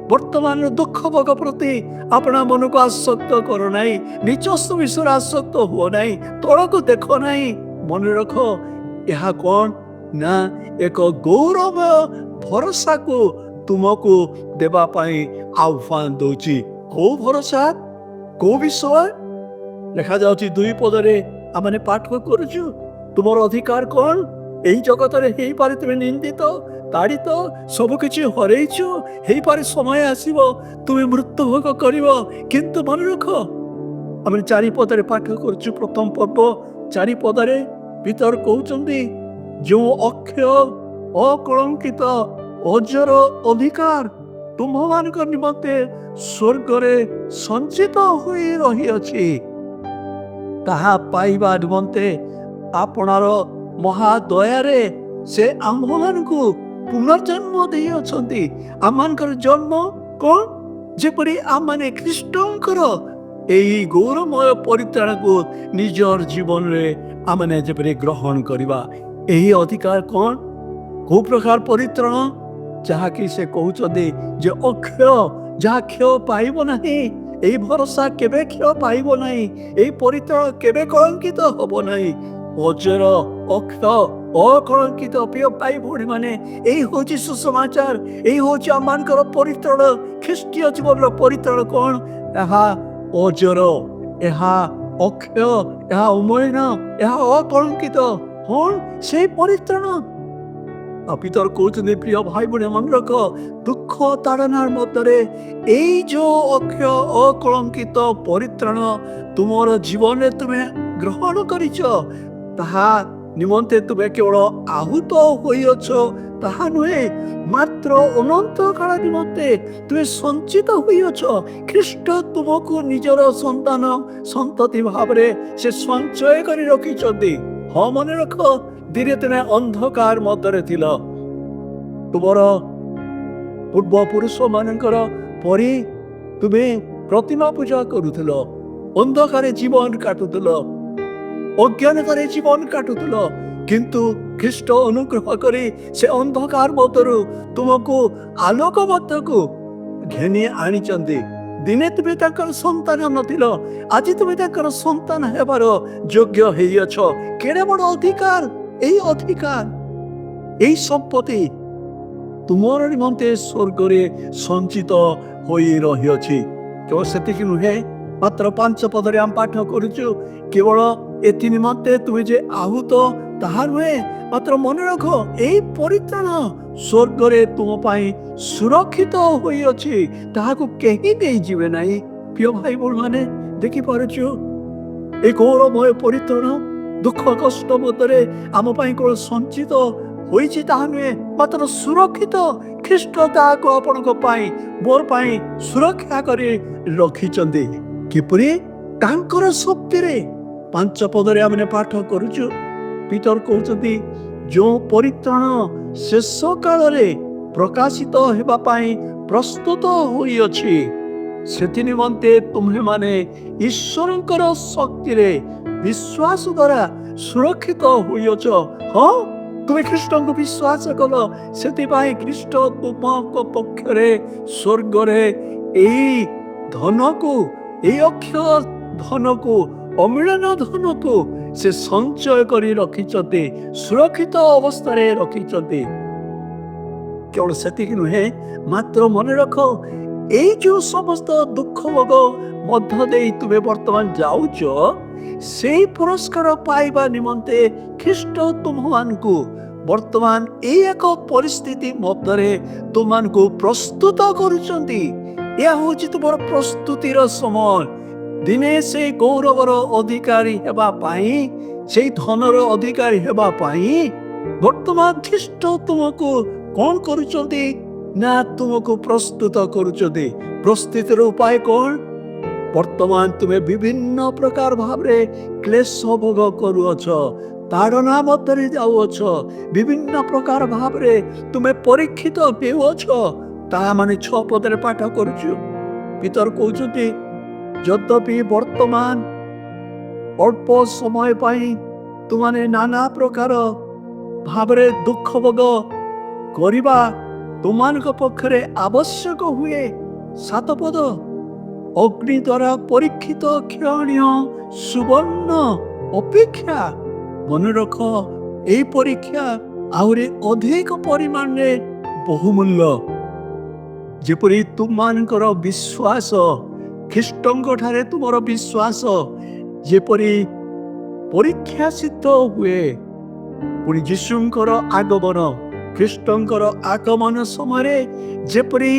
ବର୍ତ୍ତମାନର ଦୁଃଖ ଭୋଗ ପ୍ରତି ଆପଣା ମନକୁ ଆସକ୍ତ କର ନାହିଁ, ନିଜସ୍ୱ ବିଷୟରେ ଆସକ୍ତ ହୁଅ ନାହିଁ, ତଳକୁ ଦେଖ ନାହିଁ। ମନେ ରଖ, ଏହା କଣ ନା ଏକ ଗୌରବମୟ ଭରସାକୁ ତୁମକୁ ଦେବା ପାଇଁ ଆହ୍ୱାନ ଦଉଛି। କୋଉ ଭରସା, କୋଉ ବିଷୟ? ଲେଖାଯାଉଛି 2 ପଦରେ ଆମେ ପାଠ କରୁଛୁ, ତୁମର ଅଧିକାର କଣ? এই ଜଗତରେ ହେଇପାରେ ତୁମେ ନିନ୍ଦିତ, ତାଡ଼ିତ, ସବୁ କିଛି ହରେଇଛ। ହେଇପାରେ ସମୟ ଆସିବ ତୁମେ ମୃତ୍ୟୁ ଭୋଗ କରିବ। କିନ୍ତୁ ମନେ ରଖ, ଆମେ 4 ପଦରେ ପାଠ କରୁଛୁ, ପ୍ରଥମ ପର୍ବ 4 ପଦରେ ପିତର କହୁଛନ୍ତି, ଯେଉଁ ଅକ୍ଷୟ ଅକଳଙ୍କିତ ଅଜର ଅଧିକାର ତୁମମାନଙ୍କ ନିମନ୍ତେ ସ୍ୱର୍ଗରେ ସଞ୍ଚିତ ହୋଇ ରହିଅଛି, ତାହା ପାଇବା ନିମନ୍ତେ ଆପଣାର ମହାଦୟାରେ ସେ ଆମ୍ଭମାନଙ୍କୁ ପୁନର୍ଜନ୍ମ ଦେଇଅଛନ୍ତି। ଆମମାନଙ୍କର ଜନ୍ମ କଣ? ଯେପରି ଆମମାନେ ଖ୍ରୀଷ୍ଟଙ୍କର ଏହି ଗୌରବମୟ ପରିତ୍ରାଣକୁ ନିଜର ଜୀବନରେ ଆମମାନେ ଯେପରି ଗ୍ରହଣ କରିବା। ଏହି ଅଧିକାର କଣ? କୋଉ ପ୍ରକାର ପରିତ୍ରାଣ? ଯାହାକି ସେ କହୁଛନ୍ତି ଯେ ଅକ୍ଷୟ, ଯାହା କ୍ଷୟ ପାଇବ ନାହିଁ। ଏହି ଭରସା କେବେ କ୍ଷୟ ପାଇବ ନାହିଁ। ଏହି ପରିତ୍ରାଣ କେବେ କଳଙ୍କିତ ହବ ନାହିଁ। ଅଜର, ଅକ୍ଷୟ, ଅକଳଙ୍କିତ ପ୍ରିୟ ଭାଇ ଭଉଣୀ ମାନେ, ଏହି ହଉଛି ସୁସମାଚାର। ଏହି ହଉଛି ଆମମାନଙ୍କର ପରିତ୍ରାଣ। ଖ୍ରୀଷ୍ଟୀୟ ଜୀବନର ପରିତ୍ରାଣ କଣ? ଏହା ଅଜର, ଏହା ଅକ୍ଷୟ, ଏହା ଅମଳିନ, ଏହା ଅକଳଙ୍କିତ। କଣ সেই ପରିତ୍ରାଣ? ପିତର କହୁଛନ୍ତି, ପ୍ରିୟ ଭାଇ ଭଉଣୀ ମନେ ରଖ, ଦୁଃଖ ତାଡ଼ନାର ମଧ୍ୟରେ এই ଯୋଉ ଅକ୍ଷୟ ଅକଳଙ୍କିତ ପରିତ୍ରାଣ ତୁମର ଜୀବନରେ ତୁମେ ଗ୍ରହଣ କରିଛ, ତାହା ନିମନ୍ତେ ତୁମେ କେବଳ ଆହୁତ ହୋଇଅଛ ତାହା ନୁହେଁ, ମାତ୍ର ଅନନ୍ତ କାଳ ନିମନ୍ତେ ତୁମେ ସଞ୍ଚିତ ହୋଇଅଛ। ଖ୍ରୀଷ୍ଟ ତୁମକୁ ନିଜର ସନ୍ତାନ ସନ୍ତତି ଭାବରେ ସେ ସଞ୍ଚୟ କରି ରଖିଛନ୍ତି। ହଁ ମନେ ରଖ, ଧୀରେ ଧୀରେ ଅନ୍ଧକାର ମଧ୍ୟରେ ଥିଲ। ତୁମର ପୂର୍ବପୁରୁଷ ମାନଙ୍କର ପରି ତୁମେ ପ୍ରତିମା ପୂଜା କରୁଥିଲ, ଅନ୍ଧକାରେ ଜୀବନ କାଟୁଥିଲ, ଅଜ୍ଞାନତାରେ ଜୀବନ କାଟୁଥିଲ। କିନ୍ତୁ ଖ୍ରୀଷ୍ଟ ଅନୁଗ୍ରହ କରି ସେ ଅନ୍ଧକାର ମଧ୍ୟରୁ ତୁମକୁ ଆଲୋକ ମଧ୍ୟକୁ ଘେନି ଆଣିଛନ୍ତି। ଦିନେ ତୁମେ ତାଙ୍କର ସନ୍ତାନ ନଥିଲ, ଆଜି ତୁମେ ତାଙ୍କର ସନ୍ତାନ ହେବାର ଯୋଗ୍ୟ ହେଇଅଛ। କେଡ଼େ ବଡ଼ ଅଧିକାର! এই ଅଧିକାର, এই ସମ୍ପତ୍ତି ତୁମର ନିମନ୍ତେ ସ୍ୱର୍ଗରେ ସଞ୍ଚିତ ହୋଇ ରହିଅଛି। କେବଳ ସେତିକି ନୁହେଁ, ମାତ୍ର 5 ପଦରେ ଆମେ ପାଠ କରୁଛୁ, କେବଳ ଏଥି ନିମନ୍ତେ ତୁମେ ଯେ ଆହୁତ ତାହା ନୁହେଁ, ମାତ୍ର ମନେ ରଖ ଏଇ ପରିତ୍ରାଣ ସ୍ୱର୍ଗରେ ତୁମ ପାଇଁ ସୁରକ୍ଷିତ ହୋଇଅଛି, ତାହାକୁ କେହି ନେଇଯିବେ ନାହିଁ। ପ୍ରିୟ ଭାଇ ଭଉଣୀମାନେ, ଦେଖିପାରୁଛୁ ଏ ଗୌରବମୟ ପରିତ୍ରାଣ ଦୁଃଖ କଷ୍ଟ ମଧ୍ୟରେ ଆମ ପାଇଁ କେବଳ ସଞ୍ଚିତ ହୋଇଛି ତାହା ନୁହେଁ, ମାତ୍ର ସୁରକ୍ଷିତ। ଖ୍ରୀଷ୍ଟ ତାହାକୁ ଆପଣଙ୍କ ପାଇଁ ମୋର ପାଇଁ ସୁରକ୍ଷା କରି ରଖିଛନ୍ତି। କିପରି? ତାଙ୍କର ଶକ୍ତିରେ। 5 ପଦରେ ଆମେ ପାଠ କରୁଛୁ, ପିତର କହୁଛନ୍ତି ଯେଉଁ ପରିତ୍ରାଣ ଶେଷ କାଳରେ ପ୍ରକାଶିତ ହେବା ପାଇଁ ପ୍ରସ୍ତୁତ ହୋଇଅଛି, ସେଥି ନିମନ୍ତେ ତୁମେମାନେ ଈଶ୍ୱରଙ୍କର ଶକ୍ତିରେ ବିଶ୍ୱାସ ଦ୍ୱାରା ସୁରକ୍ଷିତ ହୋଇଅଛ। ହଁ, ତୁମେ ଖ୍ରୀଷ୍ଟଙ୍କୁ ବିଶ୍ୱାସ କଲ, ସେଥିପାଇଁ ଖ୍ରୀଷ୍ଟ ତୁମଙ୍କ ପକ୍ଷରେ ସ୍ୱର୍ଗରେ ଏଇ ଧନକୁ, ଏଇ ଅକ୍ଷୟ ଧନକୁ, ଅମିଳନ ଧନକୁ ସେ ସଞ୍ଚୟ କରି ରଖିଛନ୍ତି, ସୁରକ୍ଷିତ ଅବସ୍ଥାରେ ରଖିଛନ୍ତି। କେବଳ ସେତିକି ନୁହେଁ, ମାତ୍ର ମନେ ରଖ ଏଇ ଯେଉଁ ସମସ୍ତ ଦୁଃଖ ଭୋଗ ମଧ୍ୟ ଦେଇ ତୁମେ ବର୍ତ୍ତମାନ ଯାଉଛ, ସେଇ ପୁରସ୍କାର ପାଇବା ନିମନ୍ତେ ଖ୍ରୀଷ୍ଟ ତୁମମାନଙ୍କୁ ବର୍ତ୍ତମାନ ଏଇ ଏକ ପରିସ୍ଥିତି ମଧ୍ୟରେ ତୁମମାନଙ୍କୁ ପ୍ରସ୍ତୁତ କରୁଛନ୍ତି। ଏହା ହେଉଛି ତୁମର ପ୍ରସ୍ତୁତିର ସମୟ। ଦିନେ ସେଇ ଗୌରବର ଅଧିକାରୀ ହେବା ପାଇଁ, ସେଇ ଧନର ଅଧିକାରୀ ହେବା ପାଇଁ ବର୍ତ୍ତମାନ ଖ୍ରୀଷ୍ଟ ତୁମକୁ କ'ଣ କରୁଛନ୍ତି ନା ତୁମକୁ ପ୍ରସ୍ତୁତ କରୁଛନ୍ତି। ପ୍ରସ୍ତୁତିର ଉପାୟ କ'ଣ? ବର୍ତ୍ତମାନ ତୁମେ ବିଭିନ୍ନ ପ୍ରକାର ଭାବରେ କ୍ଲେଶ ଭୋଗ କରୁଅଛ, ତାଡ଼ନା ମଧ୍ୟରେ ଯାଉଅଛ, ବିଭିନ୍ନ ପ୍ରକାର ଭାବରେ ତୁମେ ପରୀକ୍ଷିତ ହେଉଅଛ। ତାହା ମାନେ 6 ପଦରେ ପାଠ କରୁଛୁ, ପିତର କହୁଛନ୍ତି ଯଦ୍ୟପି ବର୍ତ୍ତମାନ ଅଳ୍ପ ସମୟ ପାଇଁ ତୁମମାନେ ନାନା ପ୍ରକାର ଭାବରେ ଦୁଃଖ ଭୋଗ କରିବା ତୁମମାନଙ୍କ ପକ୍ଷରେ ଆବଶ୍ୟକ ହୁଏ। 7 ପଦ, ଅଗ୍ନି ଦ୍ୱାରା ପରୀକ୍ଷିତ କ୍ଷଣୀୟ ସୁବର୍ଣ୍ଣ ଅପେକ୍ଷା, ମନେ ରଖ ଏହି ପରୀକ୍ଷା ଆହୁରି ଅଧିକ ପରିମାଣରେ ବହୁମୂଲ୍ୟ। ଯେପରି ତୁମମାନଙ୍କର ବିଶ୍ୱାସ, ଖ୍ରୀଷ୍ଟଙ୍କ ଠାରେ ତୁମର ବିଶ୍ୱାସ ଯେପରି ପରୀକ୍ଷା ସିଦ୍ଧ ହୁଏ, ପୁଣି ଯୀଶୁଙ୍କର ଆଗମନ, ଖ୍ରୀଷ୍ଟଙ୍କର ଆଗମନ ସମୟରେ ଯେପରି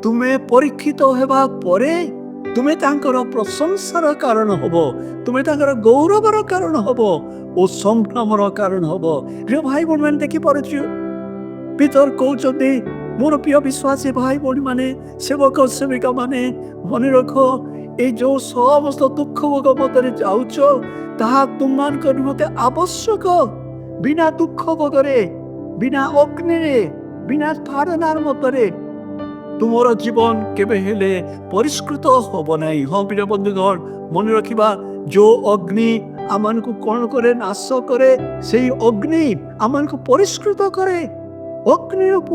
ତୁମେ ପରୀକ୍ଷିତ ହେବା ପରେ ତୁମେ ତାଙ୍କର ପ୍ରଶଂସାର କାରଣ ହବ, ତୁମେ ତାଙ୍କର ଗୌରବର କାରଣ ହବ ଓ ସଂଗ୍ରାମର କାରଣ ହବ। ପ୍ରିୟ ଭାଇ ଭଉଣୀମାନେ, ଦେଖିପାରୁଛୁ ପିତର କହୁଛନ୍ତି ମୋର ପ୍ରିୟ ବିଶ୍ୱାସୀ ଭାଇ ଭଉଣୀମାନେ, ସେବକ ସେବିକା ମାନେ, ମନେ ରଖ এই ଯେଉଁ ସମସ୍ତ ଦୁଃଖ ଭୋଗ ମଧ୍ୟରେ ଯାଉଛ, ତାହା ତୁମମାନଙ୍କ ନିମନ୍ତେ ଆବଶ୍ୟକ। ବିନା ଦୁଃଖ ଭୋଗରେ, ବିନା ଅଗ୍ନିରେ, ବିନା ତାଡ଼ନାର ମଧ୍ୟରେ ତୁମର ଜୀବନ କେବେ ହେଲେ ପରିଷ୍କୃତ ହବ ନାହିଁ। ହଁ ପ୍ରିୟ ବନ୍ଧୁଗଣ, ମନେ ରଖିବା ଯେଉଁ ଅଗ୍ନି ଆମମାନଙ୍କୁ କ'ଣ କରେ? ନାଶ କରେ। ସେଇ ଅଗ୍ନି ଆମମାନଙ୍କୁ ପରିଷ୍କୃତ କରେ। ଅଗ୍ନି ରୂପ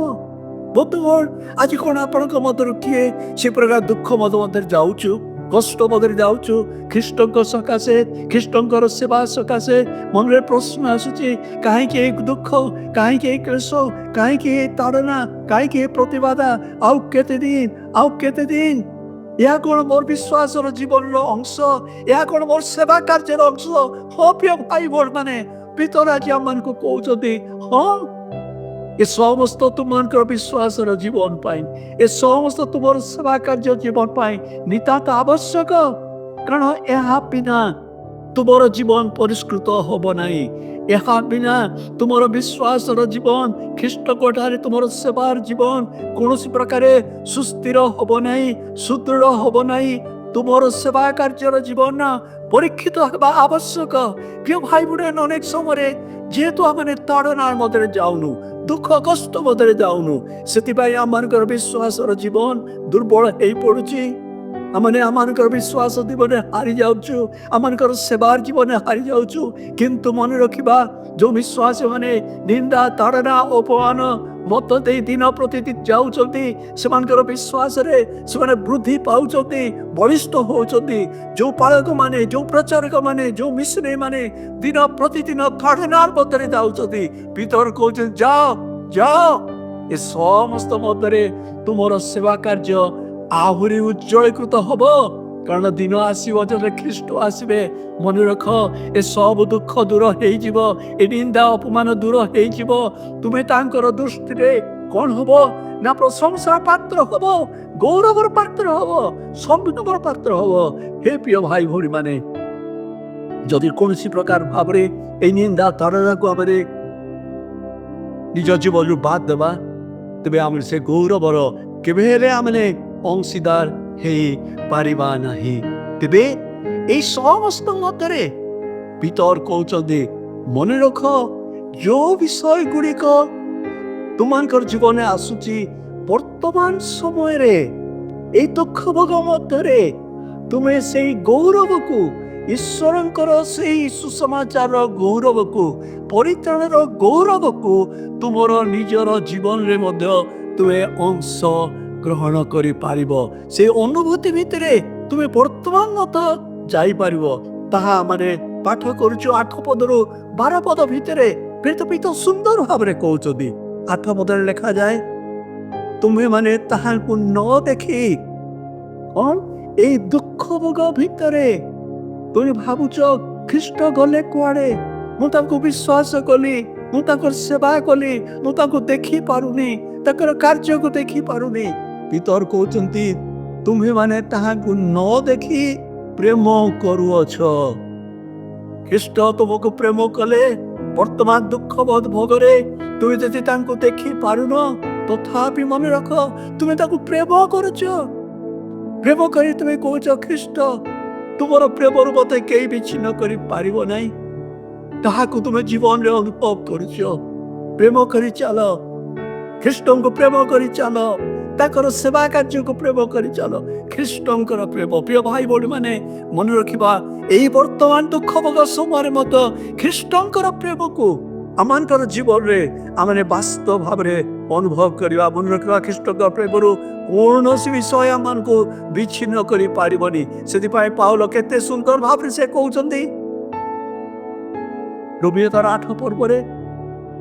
ବନ୍ଧୁଗଣ, ଆଜି କ'ଣ ଆପଣଙ୍କ ମଧ୍ୟରୁ କିଏ ସେ ପ୍ରକାର ଦୁଃଖ ମଧ୍ୟରେ ଯାଉଛୁ, କଷ୍ଟ ମଧ୍ୟରେ ଯାଉଛୁ, ଖ୍ରୀଷ୍ଟଙ୍କ ସକାଶେ, ଖ୍ରୀଷ୍ଟଙ୍କର ସେବା ସକାଶେ ମନରେ ପ୍ରଶ୍ନ ଆସୁଛି, କାହିଁକି ଏ ଦୁଃଖ, କାହିଁକି ଏ କ୍ଲେଶ, କାହିଁକି ଏ ତାଡ଼ନା, କାହିଁକି ଏ ପ୍ରତିବାଦ, ଆଉ କେତେ ଦିନ, ଆଉ କେତେ ଦିନ? ଏହା କ'ଣ ମୋର ବିଶ୍ୱାସର ଜୀବନର ଅଂଶ? ଏହା କ'ଣ ମୋର ସେବା କାର୍ଯ୍ୟର ଅଂଶ? ହଁ ପ୍ରିୟ ଭାଇ ଭଉଣୀମାନେ, ପିତର ଆଜି ଆମମାନଙ୍କୁ କହୁଛନ୍ତି, ହଁ ଏ ସମସ୍ତ ତୁମମାନଙ୍କର ବିଶ୍ୱାସର ଜୀବନ ପାଇଁ, ଏ ସମସ୍ତ ତୁମର ସେବା କାର୍ଯ୍ୟ ଜୀବନ ପାଇଁ ନିତାନ୍ତ ଆବଶ୍ୟକ। କାରଣ ଏହା ବିନା ତୁମର ଜୀବନ ପରିଷ୍କୃତ ହବ ନାହିଁ। ଏହା ବିନା ତୁମର ବିଶ୍ୱାସର ଜୀବନ, ଖ୍ରୀଷ୍ଟଙ୍କ ଠାରେ ତୁମର ସେବାର ଜୀବନ କୌଣସି ପ୍ରକାରେ ସୁସ୍ଥିର ହବ ନାହିଁ, ସୁଦୃଢ଼ ହବ ନାହିଁ। ତୁମର ସେବା କାର୍ଯ୍ୟର ଜୀବନ ପରୀକ୍ଷିତ ହେବା ଆବଶ୍ୟକ। ପ୍ରିୟ ଭାଇ ଭଉଣୀ, ଅନେକ ସମୟରେ ଯେହେତୁ ଆମେ ତାଡ଼ନାର ମଧ୍ୟରେ ଯାଉନୁ, ଦୁଃଖ କଷ୍ଟ ମଧ୍ୟରେ ଯାଉନୁ, ସେଥିପାଇଁ ଆମମାନଙ୍କର ବିଶ୍ୱାସର ଜୀବନ ଦୁର୍ବଳ ହେଇ ପଡୁଛି। आमने आमानकर विश्वास जीवन हारी जाऊछु, आमानकर सेवार जीवन हारी जाऊछु। किंतु मन रखिबा जो विश्वास माने निंदा ताड़ना अपमान मत दे दिन प्रतिदिन जाउछंती सेमानकर विश्वास रे सेमाने वृद्धि पाउछंती, बलिष्ठ होउछंती। जो पालक माने, जो प्रचारक माने, जो मिशनरी माने दिन प्रतिदिन ताड़नार मध्य जाउछंती, पितर कहउछन जाओ जाओ। ए समस्त मध्य तुमर सेवा कार्य आहुरी उज्जवलीकृत हब, कारण दिन आसब जब ख्रीष्ट आसबे। मन रख ए सब दुख दूर हो, निंदा अपमान दूर हो। तुम्हें तांकर दृष्टि कौन हब ना प्रशंसा पात्र हब, गौरवर पात्र हब, सम्मानर पात्र हब। हे प्रिय भाई भौणी माने, जदि कौन प्रकार भाव निंदा ताड़ना को आम निज जीवन बाद देवा, तेरे आम से गौरवर केबे आमने अंशीदार हे पारिबा नाही। तेबे ए समस्त मध्य पितर कहते मन रख जो विषय गुड़िक तुमर जीवन आसूची वर्तमान समय रे ए दुख भोग मध्य तुम्हें से गौरव को ईश्वरंकर से सुसमाचार गौरव को परित्राणर गौरव को तुमर निजर जीवन रे मध्य तुम्हें अंश ग्रहण करि पारिबो। से अनुभूति भितर तुम्हें वर्तमान मत जाई पारिबो। ताहा माने पाठ करूछु 8 पदरु 12 पद भितर प्रेत सुंदर भाव रे कहउछथि। 8 पदरे लिखा जाए तुम्हें माने ताहा को न देखी कौन ए दुख भोग भितरे तुम भावुच ख्रीष्ट गले कुआड़े, मु विश्वास कली, मु सेवा कली, मु देखी पारुनी, ताकर कार्य को देखी पारुनी। पितर कहते तुम्हें माने ताहाकु न देखी प्रेम करुअछ। ख्रीष्ट तुमको प्रेम कले वर्तमान दुख भोगरे तुम जदि तांको देखी पारुन, तथापि मन रख तुम्हें ताकु प्रेम करुच। प्रेम करी तुम्हें कहूच ख्रीष्ट तुमर प्रेम मते कई विच्छिन्न करि पारिबो नाही, ताहाकु तुम जीवन रे अनुभव करुच। प्रेम करी चल, ख्रीष्ट को प्रेम करी चल, ताकर सेवा कार्य को प्रेम करी चल। ख्रीष्टर प्रेम प्रिय भाई भौणी माने मन रखिबा एई वर्तमान दुख भोग समय मत ख्रीष्टर प्रेम को आमानकर जीवन रे आमने वास्तव भाव रे अनुभव करिबा। मन रखिबा ख्रीष्टर प्रेम रु कौनसी विषय आमान को विच्छिन्न करि पारिबनी। सेति पाए पाउल केते सुंदर भाव रे से कहउछन्ती रोमियो 8 पर्वरे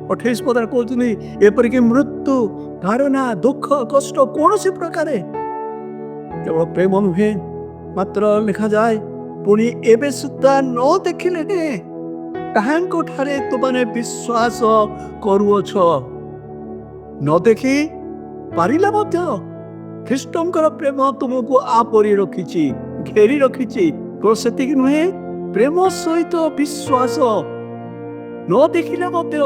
28 पद कहते एपरिक मृत्यु धारणा दुख कष्ट कौन सी प्रकार केवल प्रेम नुहे मात्र लिखा जाए पुणी एबे सुद्धा न देखिले काहांको ठारे तुमने विश्वास करुअछ। न देखी पारिला मध्य ख्रीष्टंकर प्रेम तुमको आपरी रखिछि, घेरी रखिछि। तो सेतिक नुहे प्रेम सहित विश्वास न देखिले मध्य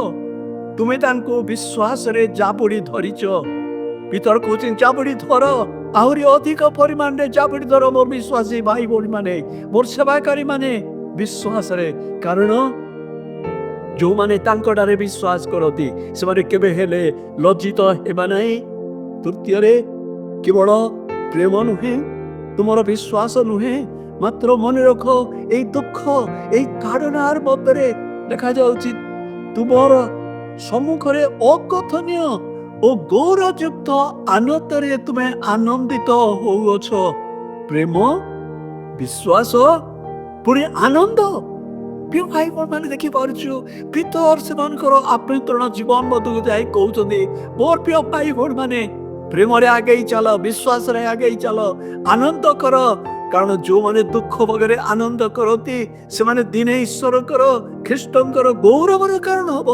तुम्हें तांको विश्वास रे जाबुड़ी धरिच। पितर कहते जाबुड़ी धर, आहरी अधिक परिमाण रे जाबुड़ी धर मोर विश्वासी भाई भौणी माने, मोर सेवाकारी माने विश्वास रे। कारण जो माने तांको डारे विश्वास करती से माने केबे हेले लज्जित हेबा नाही। तृतीय रे केवल प्रेम नुहे, तुमर विश्वास नुहे, मात्र मन रख ए दुख ए ताड़नार मध्य देखा जाउछि तुमर सम्मुखरे अकथनीय ओ गौरवयुक्त आनंद रे तुम्हें आनंदित होउछ। प्रेम विश्वास पुणी आनंद प्रिय भाई माने देखि पारुछु पितर सेमानकर आभ्यंतरण जीवन मधु जाई कहउछन्ती मोर प्रिय भाई भौणी माने प्रेम रे आगे चल, विश्वास रे आगे चल, आनंद कर। कारण जो माने दुख वगैरह आनंद करती से माने दिने ईश्वर ख्रीष्टंकर गौरवर कारण हब।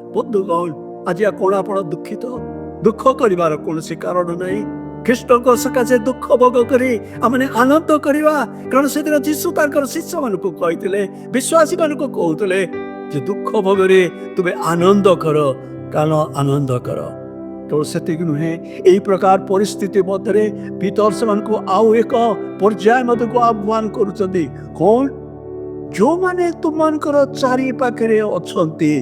बंधुगण आज कौन आप दुखित दुख कर कौन कारण नहीं। ख्रीष्ट सकाशे दुख भोग करी आमने आनंद करवा। कारण से दिन जीशु तांकर शिष्य मान को कहते विश्वासी मान को कहते जे दुख भोगरे तुम्हें आनंद कर, कारण आनंद कर। तो से नुहे यही प्रकार परिस्थिति मध्य भीतर से आउ एक पर्याय मत को आह्वान करुचंती कौन जो माने तुमकर चारि पाखरे अछंती,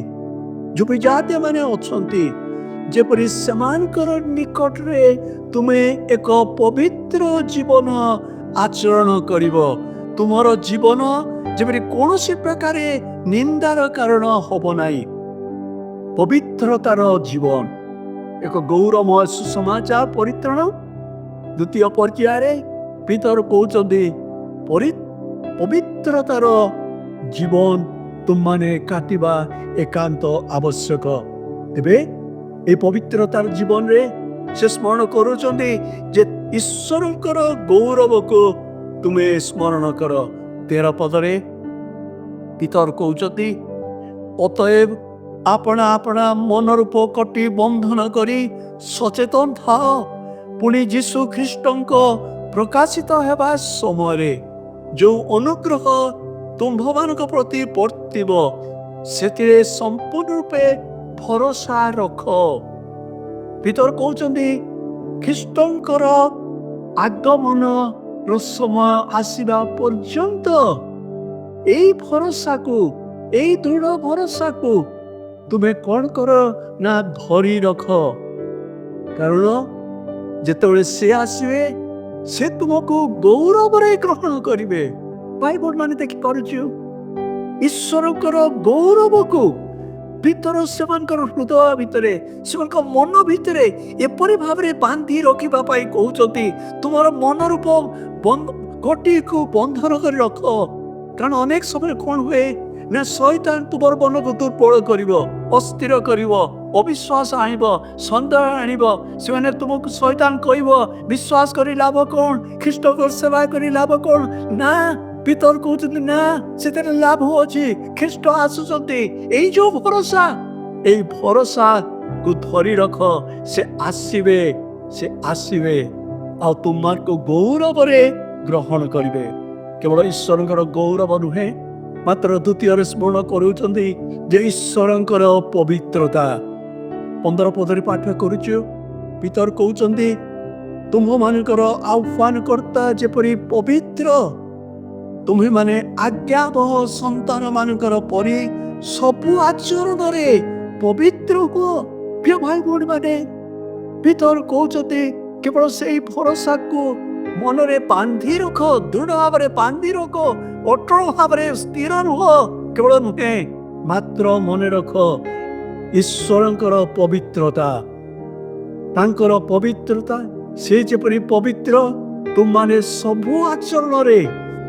जो विजातीय माने अछंती, जेपरि समानकर निकट रे तुम्हें एक पवित्र जीवन ଆଚରଣ କରିବ। ତୁମର ଜୀବନ ଯେପରି କୌଣସି ପ୍ରକାର ନିନ୍ଦାର କାରଣ ହବ ନାହିଁ। ପବିତ୍ରତାର ଜୀବନ ଏକ ଗୌରବମୟ ସୁସମାଚାର ପରିତ୍ରାଣ। ଦ୍ୱିତୀୟ ପର୍ଯ୍ୟାୟରେ ପିତର କହୁଛନ୍ତି ପବିତ୍ରତାର ଜୀବନ ତୁମମାନେ କାଟିବା ଏକାନ୍ତ ଆବଶ୍ୟକ। ତେବେ এই ପବିତ୍ରତାର ଜୀବନରେ ସେ ସ୍ମରଣ କରୁଛନ୍ତି ଯେ ଈଶ୍ୱରଙ୍କର ଗୌରବକୁ ତୁମେ ସ୍ମରଣ କର। 13 ପଦରେ ପିତର କହୁଛନ୍ତି ଅତଏବ ଆପଣା ଆପଣା ମନରୂପ କଟି ବନ୍ଧନ କରି ସଚେତନ ଥାଅ। ପୁଣି ଯୀଶୁ ଖ୍ରୀଷ୍ଟଙ୍କ ପ୍ରକାଶିତ ହେବା ସମୟରେ ଯେଉଁ ଅନୁଗ୍ରହ ତୁମ୍ଭମାନଙ୍କ ପ୍ରତି ବର୍ତ୍ତିବ ସେଥିରେ ସମ୍ପୂର୍ଣ୍ଣ ରୂପେ ଭରସା ରଖ। ପିତର କହୁଛନ୍ତି ଖ୍ରୀଷ୍ଟଙ୍କର ଆଗମନର ସମୟ ଆସିବା ପର୍ଯ୍ୟନ୍ତ ଏଇ ଭରସାକୁ, ଏଇ ଦୃଢ଼ ଭରସାକୁ ତୁମେ କ'ଣ କର ନା ଧରି ରଖ। କାରଣ ଯେତେବେଳେ ସେ ଆସିବେ ସେ ତୁମକୁ ଗୌରବରେ ଗ୍ରହଣ କରିବେ। ଭାଇ ଭଉଣୀମାନେ ଦେଖିପାରୁଛୁ ଈଶ୍ୱରଙ୍କର ଗୌରବକୁ ଭିତର ସେମାନଙ୍କର ହୃଦୟ ଭିତରେ, ସେମାନଙ୍କ ମନ ଭିତରେ ଏପରି ଭାବରେ ବାନ୍ଧି ରଖିବା ପାଇଁ କହୁଛନ୍ତି ତୁମର ମନରୂପ ଗୋଟିକୁ ବନ୍ଧନ କରି ରଖ। କାରଣ ଅନେକ ସମୟ କ'ଣ ହୁଏ ନା ଶୈତାନ ତୁମର ମନକୁ ଦୁର୍ବଳ କରିବ, ଅସ୍ଥିର କରିବ, ଅବିଶ୍ୱାସ ଆଣିବ, ସନ୍ଦେହ ଆଣିବ। ସେମାନେ ତୁମକୁ ଶୈତାନ କହିବ ବିଶ୍ୱାସ କରି ଲାଭ କ'ଣ, ଖ୍ରୀଷ୍ଟଙ୍କର ସେବା କରି ଲାଭ କ'ଣ। ନା, ପିତର କହୁଛନ୍ତି ନା, ସେଥିରେ ଲାଭ ଅଛି। ଖ୍ରୀଷ୍ଟ ଆସୁଛନ୍ତି। ଏଇ ଯୋଉ ଭରସା, ଏଇ ଭରସାକୁ ଧରି ରଖ। ସେ ଆସିବେ, ସେ ଆସିବେ ଆଉ ତୁମମାନଙ୍କୁ ଗୌରବରେ ଗ୍ରହଣ କରିବେ। କେବଳ ଈଶ୍ୱରଙ୍କର ଗୌରବ ନୁହେଁ, ମାତ୍ର ଦ୍ୱିତୀୟରେ ସ୍ମରଣ କରୁଛନ୍ତି ଯେ ଈଶ୍ୱରଙ୍କର ପବିତ୍ରତା। 15 ପଦରେ ପାଠ କରୁଛୁ ପିତର କହୁଛନ୍ତି ତୁମ୍ଭମାନଙ୍କର ଆହ୍ୱାନକର୍ତ୍ତା ଯେପରି ପବିତ୍ର, ତୁମ୍ଭେମାନେ ଆଜ୍ଞାବହ ସନ୍ତାନ ମାନଙ୍କର ପରି ସବୁ ଆଚରଣରେ ପବିତ୍ର ହୁଅ। ପ୍ରିୟ ଭାଇ ଭଉଣୀମାନେ, ପିତର କହୁଛନ୍ତି କେବଳ ସେଇ ଭରସାକୁ ମନରେ ବାନ୍ଧି ରଖ, ଦୃଢ଼ ଭାବରେ ବାନ୍ଧି ରଖ, ଅଟଳ ଭାବରେ ସ୍ଥିର ରୁହ। କେବଳ ନୁହେଁ, ମାତ୍ର ମନେ ରଖ ଈଶ୍ୱରଙ୍କର ପବିତ୍ରତା, ତାଙ୍କର ପବିତ୍ରତା। ସେ ଯେପରି ପବିତ୍ର, ତୁମମାନେ ସବୁ ଆଚରଣରେ,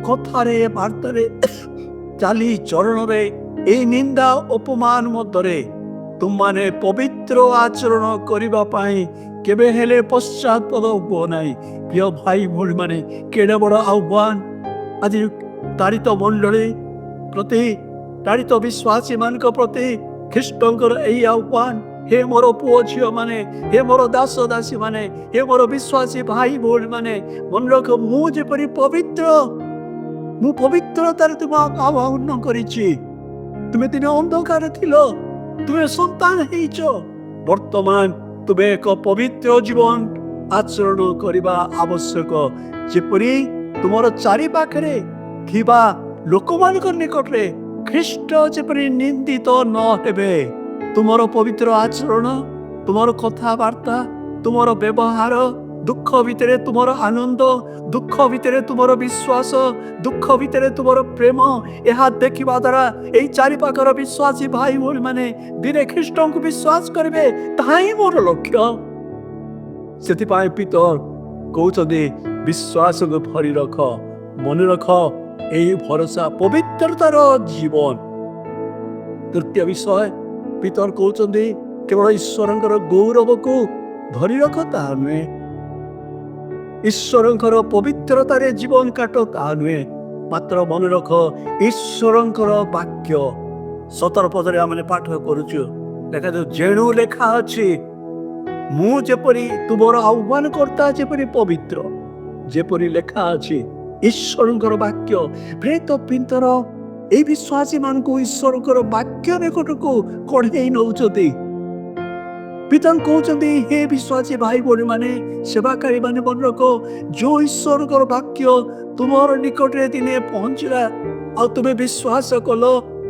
କଥାରେ, ବାର୍ତ୍ତାରେ, ଚାଲି ଚରଣରେ, এই ନିନ୍ଦା ଅପମାନ ମଧ୍ୟରେ ତୁମମାନେ ପବିତ୍ର ଆଚରଣ କରିବା ପାଇଁ କେବେ ହେଲେ ପଶ୍ଚାତ୍ପଦ ହୁଅ ନାହିଁ। ପ୍ରିୟ ଭାଇ ଭଉଣୀମାନେ, କେଡ଼େ ବଡ଼ ଆହ୍ୱାନ ଆଜି ତାରିତ ମଣ୍ଡଳୀ ପ୍ରତି, ତାରିତ ବିଶ୍ୱାସୀ ମାନଙ୍କ ପ୍ରତି ଖ୍ରୀଷ୍ଟଙ୍କର ଏହି ଆହ୍ୱାନ। ହେ ମୋର ପୁଅ ଝିଅ ମାନେ, ହେ ମୋର ଦାସ ଦାସୀ ମାନେ, ହେ ମୋର ବିଶ୍ୱାସୀ ଭାଇ ଭଉଣୀ ମାନେ, ମନେ ରଖ ମୁଁ ଯେପରି ପବିତ୍ର, ମୁଁ ପବିତ୍ରତାରେ ତୁମକୁ ଆହ୍ୱାନ କରିଛି। ତୁମେ ଦିନେ ଅନ୍ଧକାର ଥିଲ, ତୁମେ ସନ୍ତାନ ହେଇଛ। ବର୍ତ୍ତମାନ ତୁମେ ଏକ ପବିତ୍ର ଜୀବନ ଆଚରଣ କରିବା ଆବଶ୍ୟକ, ଯେପରି ତୁମର ଚାରି ପାଖରେ ଥିବା ଲୋକମାନଙ୍କ ନିକଟରେ ଖ୍ରୀଷ୍ଟ ଯେପରି ନିନ୍ଦିତ ନ ହେବେ। ତୁମର ପବିତ୍ର ଆଚରଣ, ତୁମର କଥାବାର୍ତ୍ତା, ତୁମର ବ୍ୟବହାର, ଦୁଃଖ ଭିତରେ ତୁମର ଆନନ୍ଦ, ଦୁଃଖ ଭିତରେ ତୁମର ବିଶ୍ୱାସ, ଦୁଃଖ ଭିତରେ ତୁମର ପ୍ରେମ, ଏହା ଦେଖିବା ଦ୍ୱାରା ଏହି ଚାରିପାଖର ବିଶ୍ୱାସୀ ଭାଇ ଭଉଣୀ ମାନେ ଦିନେ ଖ୍ରୀଷ୍ଟଙ୍କୁ ବିଶ୍ୱାସ କରିବେ। ତାହା ହିଁ ମୋର ଲକ୍ଷ୍ୟ। ସେଥିପାଇଁ ପିତର କହୁଛନ୍ତି ବିଶ୍ୱାସକୁ ଧରି ରଖ, ମନେ ରଖ ଏହି ଭରସା, ପବିତ୍ରତାର ଜୀବନ। ତୃତୀୟ ବିଷୟ ପିତର କହୁଛନ୍ତି କେବଳ ଈଶ୍ୱରଙ୍କର ଗୌରବକୁ ଧରି ରଖ ତାହା ନୁହେଁ, ଈଶ୍ୱରଙ୍କର ପବିତ୍ରତାରେ ଜୀବନ କାଟ ତାହା ନୁହେଁ, ମାତ୍ର ମନେ ରଖ ଈଶ୍ୱରଙ୍କର ବାକ୍ୟ। 17 ପଦରେ ଆମେ ପାଠ କରୁଛୁ, ଦେଖାଯାଉ ଯେଣୁ ଲେଖା ଅଛି ମୁଁ ଯେପରି ତୁମର ଆହ୍ୱାନକର୍ତ୍ତା ଯେପରି ପବିତ୍ର, ଯେପରି ଲେଖା ଅଛି ଈଶ୍ୱରଙ୍କର ବାକ୍ୟ। ପ୍ରେତ ପିତର এই ବିଶ୍ୱାସୀ ମାନଙ୍କୁ ଈଶ୍ୱରଙ୍କର ବାକ୍ୟ ନିକଟକୁ କଢେଇ ନଉଛନ୍ତି। ପିତା କହୁଛନ୍ତି ହେ ବିଶ୍ୱାସୀ ଭାଇ ଭଉଣୀ ମାନେ, ସେବାକାରୀ ମାନେ, ମନେ ରଖ ଯୋଉ ଈଶ୍ୱରଙ୍କର ବାକ୍ୟ ତୁମର ନିକଟରେ ଦିନେ ପହଞ୍ଚିଲା ଆଉ ତୁମେ ବିଶ୍ୱାସ କଲ,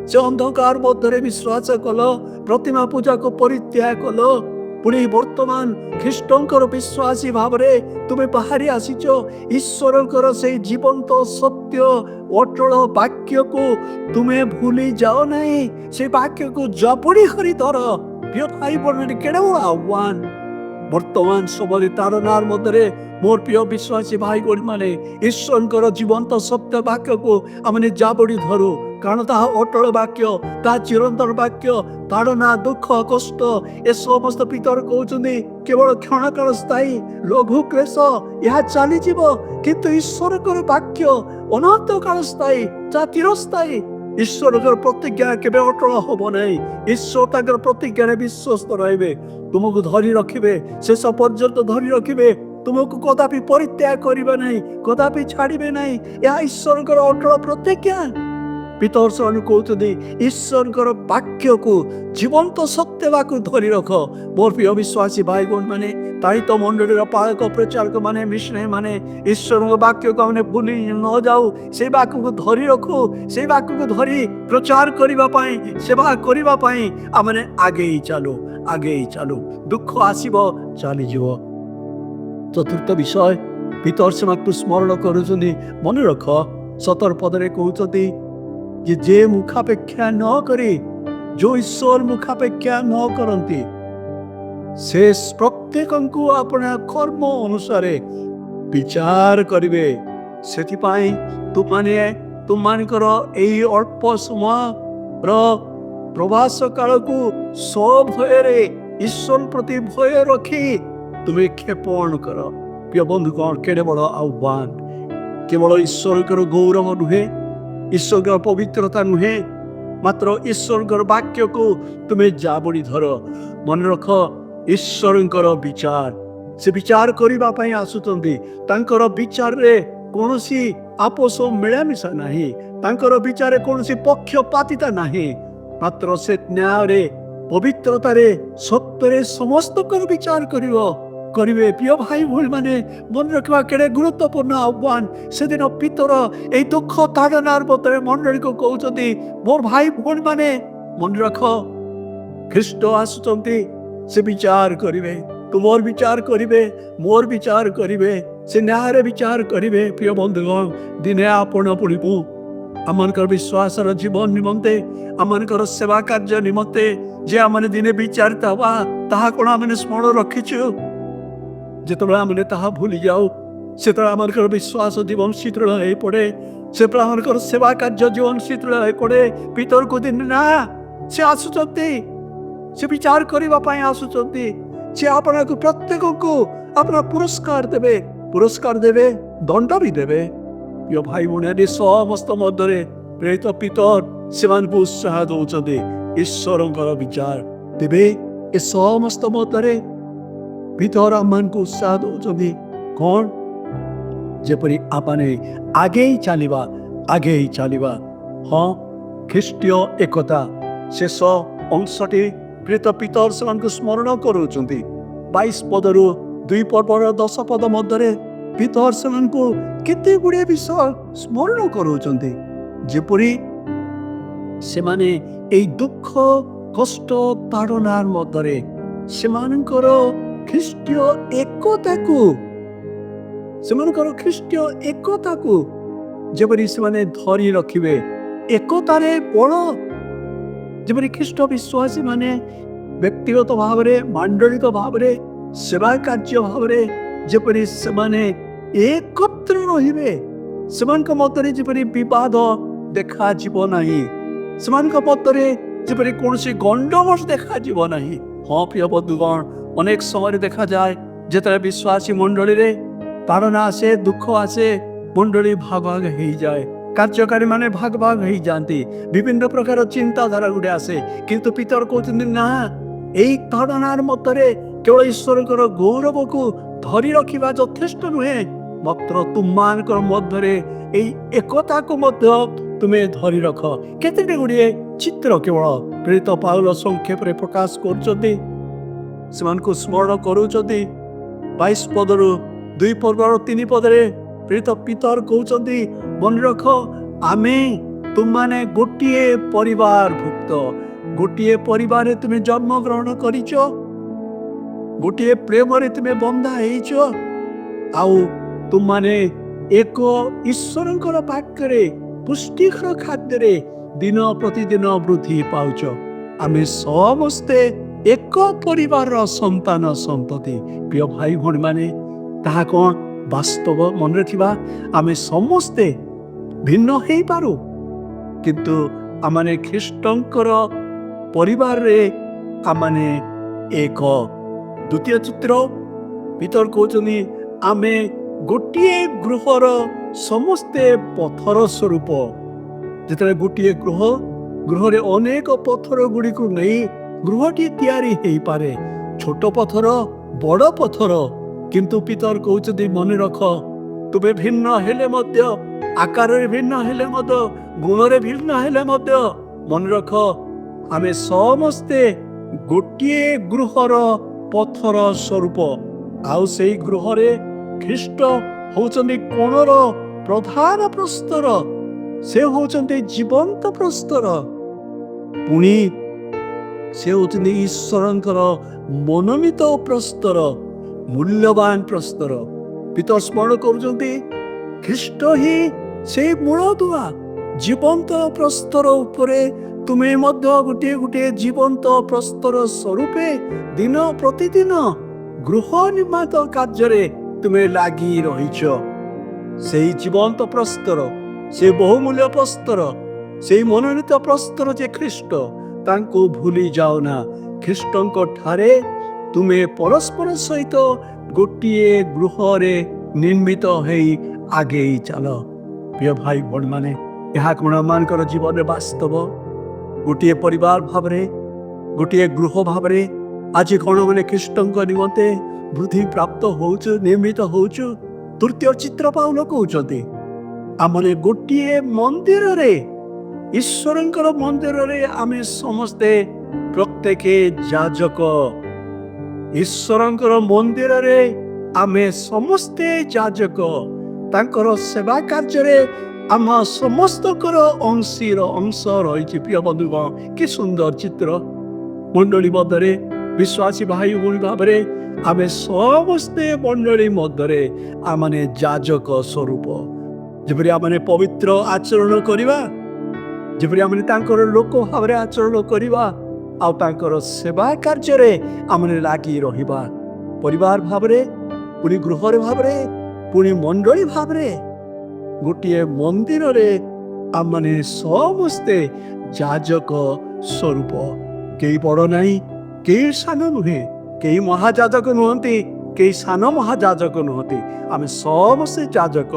ସେ ଅନ୍ଧକାର ମଧ୍ୟରେ ବିଶ୍ୱାସ କଲ, ପ୍ରତିମା ପୂଜାକୁ ପରିତ୍ୟାଗ କଲ, पुणी वर्तमान ख्रीष्टंकर विश्वासी भावरे तुमे बाहरी आसीच ईश्वरंकर से जीवंत सत्य अटल वाक्य को तुमे भूली जाओ नहीं से वाक्य को जपड़ी करी धर प्रिय भाई बहन केड़े बड़ आह्वान वर्तमान समय तारनार मध्य मोर प्रिय विश्वासी भाई बहन माने ईश्वरंकर जीवंत सत्य वाक्य को आमने जाबड़ी धरू कारण ता अटल वाक्य ता चिरंतन वाक्य ताड़ना दुख कष्ट ए समस्त पितर कहते केवल क्षणकाल स्थायी लघु क्लेश यह चली जीव किंतु ईश्वर वाक्य अनंत काल स्थायी चिरस्थायी ईश्वर प्रतिज्ञा केबे अटल हम नहीं ईश्वर प्रतिज्ञा विश्वस्त रहे तुमको धरी रखिबे शेष पर्यंत धरी रखिबे तुमको कदापि परित्याग करिबे नहीं कदापि छाड़िबे नहीं यह ईश्वर अटल प्रतिज्ञा पितर से कहते ईश्वर वाक्य को जीवंत सत्य को धरी रख मोर प्रिय विश्वासी भाई बहन माने ताई तो मंडली पालक प्रचारक माने मिशनरी माने ईश्वर वाक्य को हमने भूली न जाऊ से वाक्य को धरी रखू से वाक्य को धरी प्रचार करने सेवा करने आमने आगे ही चालू दुख आसब चली जीव चतुर्थ विषय पितर से स्मरण कर मन रख 17 पदरे कहते जे मुखापेक्षा न करे जो ईश्वर मुखापेक्षा न करती से प्रत्येक को अपना कर्म अनुसार विचार करिवे सेथिपाई तुममानकर एई अल्प समय प्रवास काल को सभय ईश्वर प्रति भय रखी तुम्हें क्षेपण कर प्रिय बंधुगण केड़े बड़ आह्वान केवल ईश्वर गौरव नुहे ईश्वर पवित्रता नुहे मात्र ईश्वर वाक्य को तुम्हें जाबड़ी धर मन रख ईश्वर विचार से विचार करने आसुचंती तांकर विचार रे कौनसी आपस मिलामिशा नहीं तांकर विचार कौनसी पक्षपातिता नहीं मात्र से न्याय रे पवित्रता रे सत्य रे समस्त विचार करिवो करिवे प्रिय भाई भूल माने मन रखा केड़े गुरुत्वपूर्ण आह्वान से दिन पितर ए दुख ताड़नार मध्य मंडली को कहते मोर भाई भूल माने मन रख ख्रीष्ट आसुचंती से विचार करिवे तुमर विचार करिवे मोर विचार करिवे से न्याय विचार करिवे प्रिय बंधुगण दिने आपण पड़ू आमनकर विश्वास जीवन निमंते आमनकर सेवा कार्य निमंते जे आमने दिने विचारित हवा ताहा कोन आमने स्मरण रखिछु जिते आमने ताहा भूली जाऊ से आमनकर विश्वास जीवन शीतल हो पड़े से आमनकर सेवा कार्य जीवन शीतल हो पड़े पितर को दिन ना से आसुचंती से विचार करने आसुचंती से आपना को प्रत्येक को अपना पुरस्कार देवे दंड भी देवे यो भाई भूणी समस्त मध्य प्रेरित पितर से उत्साह दौरान ईश्वर विचार देवे ए समस्त मध्य पितर आम को उत्साह दौरान कौन जेपरी आपने आगे ही चलवा हाँ ख्रीष्टीय एकता शेष अंशटी प्रेरित पितर से स्मरण करुँच 22 पदरु 2 पर्वर 10 पद मध्य पितर से केते गुड़े विषय स्मरण करुँच जेपरी से माने ए दुख कष्ट ताड़नार मध्य से ख्रीष्टीय एकता को जेपरी से धरी रखिबे एकतारे बड़ जेपरी ख्रीष्ट विश्वासी माने व्यक्तिगत भाव में मंडलित भाव में सेवा कार्य भाव में जेपरी से एकत्र रहिबे सेमानक मध्य जेपरी विवाद देखा जीव नहीं सेमानक मध्य जेपरी कौनसी गंडगोल देखा जीव नहीं हाँ प्रिय बंधुगण अनेक समय देखा जाए जिते विश्वासी मंडली रे ताड़ना आसे दुख आसे मंडली भाग भाग हो जाए कार्यकारी माने भाग भाग हो जाती विभिन्न प्रकार चिंताधारा गुड़े आसे किंतु पितर कहते ना यही ताड़नार मध्य केवल ईश्वर गौरव को धरी रखा यथेष्ट नुहे मात्र तुम मध्य एकता को तुम्हें धरी रख केते गुड़िए चित्र केवल प्रेरित पाउल संक्षेप रे प्रकाश कर स्मरण करुँच 22 पदरु 2 पर्वर 3 पदरे प्रेरित पितर कहते मन रख आमे तुम माने गोटे परिवार भुक्त गोटे परिवार तुम्हें जन्म ग्रहण करिच ଗୋଟିଏ ପ୍ରେମରେ ତୁମେ ବନ୍ଧା ହେଇଛ ଆଉ ତୁମମାନେ ଏକ ଈଶ୍ୱରଙ୍କର ପାଖରେ ପୁଷ୍ଟିକର ଖାଦ୍ୟରେ ଦିନ ପ୍ରତିଦିନ ବୃଦ୍ଧି ପାଉଛ। ଆମେ ସମସ୍ତେ ଏକ ପରିବାରର ସନ୍ତାନ ସନ୍ତତି। ପ୍ରିୟ ଭାଇ ଭଉଣୀମାନେ, ତାହା କ'ଣ ବାସ୍ତବ? ମନେ ରଖିବା, ଆମେ ସମସ୍ତେ ଭିନ୍ନ ହେଇପାରୁ, କିନ୍ତୁ ଆମମାନେ ଖ୍ରୀଷ୍ଟଙ୍କର ପରିବାରରେ ଆମମାନେ ଏକ। ଦ୍ୱିତୀୟ ଚିତ୍ର ଭିତର କହୁଛନ୍ତି ଆମେ ଗୋଟିଏ ଗୃହର ସମସ୍ତେ ପଥର ସ୍ୱରୂପ। ଯେତେବେଳେ ଗୋଟିଏ ଗୃହରେ ଅନେକ ପଥର ଗୁଡ଼ିକୁ ନେଇ ଗୃହଟିଏ ତିଆରି ହେଇପାରେ, ଛୋଟ ପଥର, ବଡ଼ ପଥର, କିନ୍ତୁ ପିତର କହୁଛନ୍ତି ମନେ ରଖ, ତୁମେ ଭିନ୍ନ ହେଲେ ମଧ୍ୟ, ଆକାରରେ ଭିନ୍ନ ହେଲେ ମଧ୍ୟ, ଗୁଣରେ ଭିନ୍ନ ହେଲେ ମଧ୍ୟ, ମନେ ରଖ ଆମେ ସମସ୍ତେ ଗୋଟିଏ ଗୃହର ପଥର ସ୍ୱରୂପ। ଆଉ ସେଇ ଗୃହରେ ଖ୍ରୀଷ୍ଟ ହଉଛନ୍ତି କୋଣର ପ୍ରଧାନ ପ୍ରସ୍ତର, ସେ ହଉଛନ୍ତି ଜୀବନ୍ତ ପ୍ରସ୍ତର, ପୁଣି ସେ ହଉଛନ୍ତି ଈଶ୍ୱରଙ୍କର ମନୋନୀତ ପ୍ରସ୍ତର, ମୂଲ୍ୟବାନ ପ୍ରସ୍ତର। ପିତର ସ୍ମରଣ କରୁଛନ୍ତି ଖ୍ରୀଷ୍ଟ ହିଁ ସେଇ ମୂଳଦୁଆ। ଜୀବନ୍ତ ପ୍ରସ୍ତର ଉପରେ ତୁମେ ମଧ୍ୟ ଗୋଟିଏ ଗୋଟିଏ ଜୀବନ୍ତ ପ୍ରସ୍ତର ସ୍ୱରୂପେ ଦିନ ପ୍ରତିଦିନ ଗୃହ ନିର୍ମାଣ କାର୍ଯ୍ୟରେ ତୁମେ ଲାଗି ରହିଛ। ସେଇ ଜୀବନ୍ତ ପ୍ରସ୍ତର, ସେ ବହୁମୂଲ୍ୟ ପ୍ରସ୍ତର, ସେଇ ମନୋନୀତ ପ୍ରସ୍ତର ଯେ ଖ୍ରୀଷ୍ଟ, ତାଙ୍କୁ ଭୁଲି ଯାଅ ନା। ଖ୍ରୀଷ୍ଟଙ୍କ ଠାରେ ତୁମେ ପରସ୍ପର ସହିତ ଗୋଟିଏ ଗୃହରେ ନିର୍ମିତ ହେଇ ଆଗେଇ ଚାଲ। ପ୍ରିୟ ଭାଇ ଭଉଣୀମାନେ, ଏହା କ'ଣ ଆମମାନଙ୍କର ଜୀବନରେ ବାସ୍ତବ? ଗୋଟିଏ ପରିବାର ଭାବରେ, ଗୋଟିଏ ଗୃହ ଭାବରେ ଆଜି କ'ଣ ମାନେ ଖ୍ରୀଷ୍ଟଙ୍କ ନିମନ୍ତେ ବୃଦ୍ଧି ପ୍ରାପ୍ତ ହଉଛୁ, ନିର୍ମିତ ହଉଛୁ? ତୃତୀୟ ଚିତ୍ର ପାଉଲ କହୁଛନ୍ତି ଆମମାନେ ଗୋଟିଏ ମନ୍ଦିରରେ, ଈଶ୍ୱରଙ୍କର ମନ୍ଦିରରେ ଆମେ ସମସ୍ତେ ପ୍ରତ୍ୟେକ ଯାଜକ। ଈଶ୍ୱରଙ୍କର ମନ୍ଦିରରେ ଆମେ ସମସ୍ତେ ଯାଜକ। ତାଙ୍କର ସେବା କାର୍ଯ୍ୟରେ ଆମ ସମସ୍ତଙ୍କର ଅଂଶ ରହିଛି। ପ୍ରିୟ ବନ୍ଧୁଗଣ, କି ସୁନ୍ଦର ଚିତ୍ର! ମଣ୍ଡଳୀ ମଧ୍ୟରେ ବିଶ୍ୱାସୀ ଭାଇ ଭଉଣୀ ଭାବରେ ଆମେ ସମସ୍ତେ ମଣ୍ଡଳୀ ମଧ୍ୟରେ ଆମମାନେ ଯାଜକ ସ୍ୱରୂପ। ଯେପରି ଆମମାନେ ପବିତ୍ର ଆଚରଣ କରିବା, ଯେପରି ଆମେ ତାଙ୍କର ଲୋକ ଭାବରେ ଆଚରଣ କରିବା, ଆଉ ତାଙ୍କର ସେବା କାର୍ଯ୍ୟରେ ଆମେ ଲାଗି ରହିବା। ପରିବାର ଭାବରେ, ପୁଣି ଗୃହରେ ଭାବରେ, ପୁଣି ମଣ୍ଡଳୀ ଭାବରେ, ଗୋଟିଏ ମନ୍ଦିରରେ ଆମେ ସମସ୍ତେ ଯାଜକ ସ୍ୱରୂପ। କେହି ବଡ଼ ନାହିଁ, କେହି ସାନ ନୁହେଁ, କେହି ମହାଯାଜକ ନୁହନ୍ତି, କେହି ସାନ ମହାଯାଜକ ନୁହନ୍ତି। ଆମେ ସମସ୍ତେ ଯାଜକ।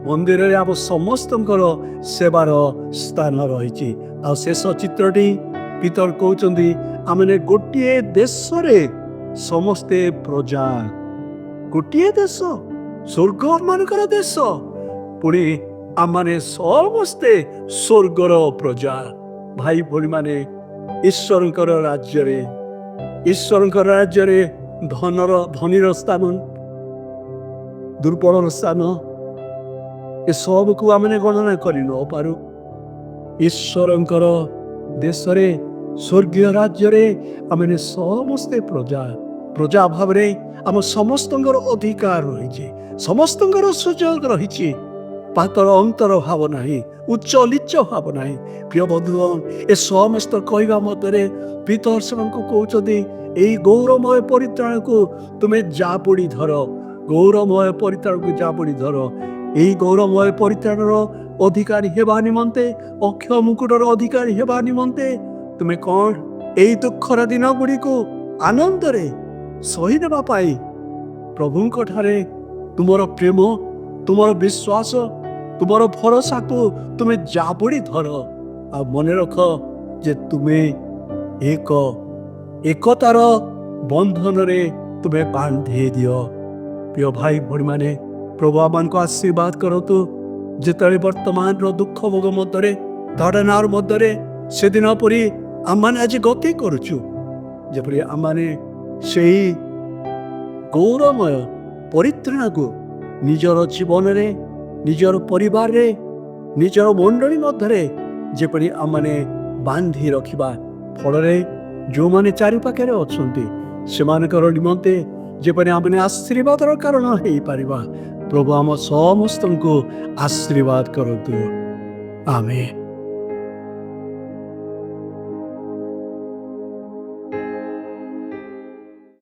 ମନ୍ଦିରରେ ଆମ ସମସ୍ତଙ୍କର ସେବାର ସ୍ଥାନ ରହିଛି। ଆଉ ଶେଷ ଚିତ୍ରଟି ପିତର କହୁଛନ୍ତି ଆମେ ଗୋଟିଏ ଦେଶରେ ସମସ୍ତେ ପ୍ରଜା। ଗୋଟିଏ ଦେଶ, ସ୍ୱର୍ଗ ମାନଙ୍କର ଦେଶ, ପୁଣି ଆମେ ସମସ୍ତେ ସ୍ୱର୍ଗର ପ୍ରଜା। ଭାଇ ଭଉଣୀମାନେ, ଈଶ୍ୱରଙ୍କର ରାଜ୍ୟରେ ଧନୀର ସ୍ଥାନ, ଦୁର୍ବଳର ସ୍ଥାନ, ଏସବୁକୁ ଆମେ ଗଣନା କରି ନ ପାରୁ। ଈଶ୍ୱରଙ୍କର ଦେଶରେ, ସ୍ୱର୍ଗୀୟ ରାଜ୍ୟରେ ଆମେ ସମସ୍ତେ ପ୍ରଜା ଭାବରେ ଆମ ସମସ୍ତଙ୍କର ଅଧିକାର ରହିଛି, ସମସ୍ତଙ୍କର ସୁଯୋଗ ରହିଛି। ପାତଳ ଅନ୍ତର ଭାବ ନାହିଁ, ଉଚ୍ଚ ନିଚ ଭାବ ନାହିଁ। ପ୍ରିୟ ବନ୍ଧୁଗଣ, ଏ ସମସ୍ତ କହିବା ମଧ୍ୟରେ ପିତର ସେମାନଙ୍କୁ କହୁଛନ୍ତି ଏଇ ଗୌରବମୟ ପରିତ୍ରାଣକୁ ତୁମେ ଜାବୁଡ଼ି ଧର। ଗୌରବମୟ ପରିତ୍ରାଣକୁ ଜାବୁଡ଼ି ଧର। ଏହି ଗୌରବମୟ ପରିତ୍ରାଣର ଅଧିକାରୀ ହେବା ନିମନ୍ତେ, ଅକ୍ଷୟ ମୁକୁଟର ଅଧିକାରୀ ହେବା ନିମନ୍ତେ ତୁମେ କ'ଣ ଏଇ ଦୁଃଖର ଦିନ ଗୁଡ଼ିକୁ ଆନନ୍ଦରେ ସହିନେବା ପାଇଁ ପ୍ରଭୁଙ୍କ ଠାରେ ତୁମର ପ୍ରେମ, ତୁମର ବିଶ୍ୱାସ, ତୁମର ଭରସାକୁ ତୁମେ ଜାବୁଡ଼ି ଧର। ଆଉ ମନେ ରଖ ଯେ ତୁମେ ଏକତାର ବନ୍ଧନରେ ତୁମେ ବାନ୍ଧି ଦିଅ। ପ୍ରିୟ ଭାଇ ଭଉଣୀମାନେ, ପ୍ରଭୁ ଆମମାନଙ୍କୁ ଆଶୀର୍ବାଦ କରନ୍ତୁ। ଯେତେବେଳେ ବର୍ତ୍ତମାନର ଦୁଃଖ ଭୋଗ ମଧ୍ୟରେ, ତାଡ଼ନାର ମଧ୍ୟରେ ସେଦିନ ପରି ଆମମାନେ ଆଜି ଗତି କରୁଛୁ, ଯେପରି ଆମମାନେ ସେହି ଗୌରବମୟ ପରିତ୍ରାଣକୁ ନିଜର ଜୀବନରେ, ନିଜର ପରିବାରରେ, ନିଜର ମଣ୍ଡଳୀ ମଧ୍ୟରେ ଯେପରି ଆମମାନେ ବାନ୍ଧି ରଖିବା। ଫଳରେ ଯେଉଁମାନେ ଚାରିପାଖରେ ଅଛନ୍ତି ସେମାନଙ୍କର ନିମନ୍ତେ ଯେପରି ଆମେ ଆଶୀର୍ବାଦର କାରଣ ହେଇପାରିବା। ପ୍ରଭୁ ଆମ ସମସ୍ତଙ୍କୁ ଆଶୀର୍ବାଦ କରନ୍ତୁ। ଆମେନ୍।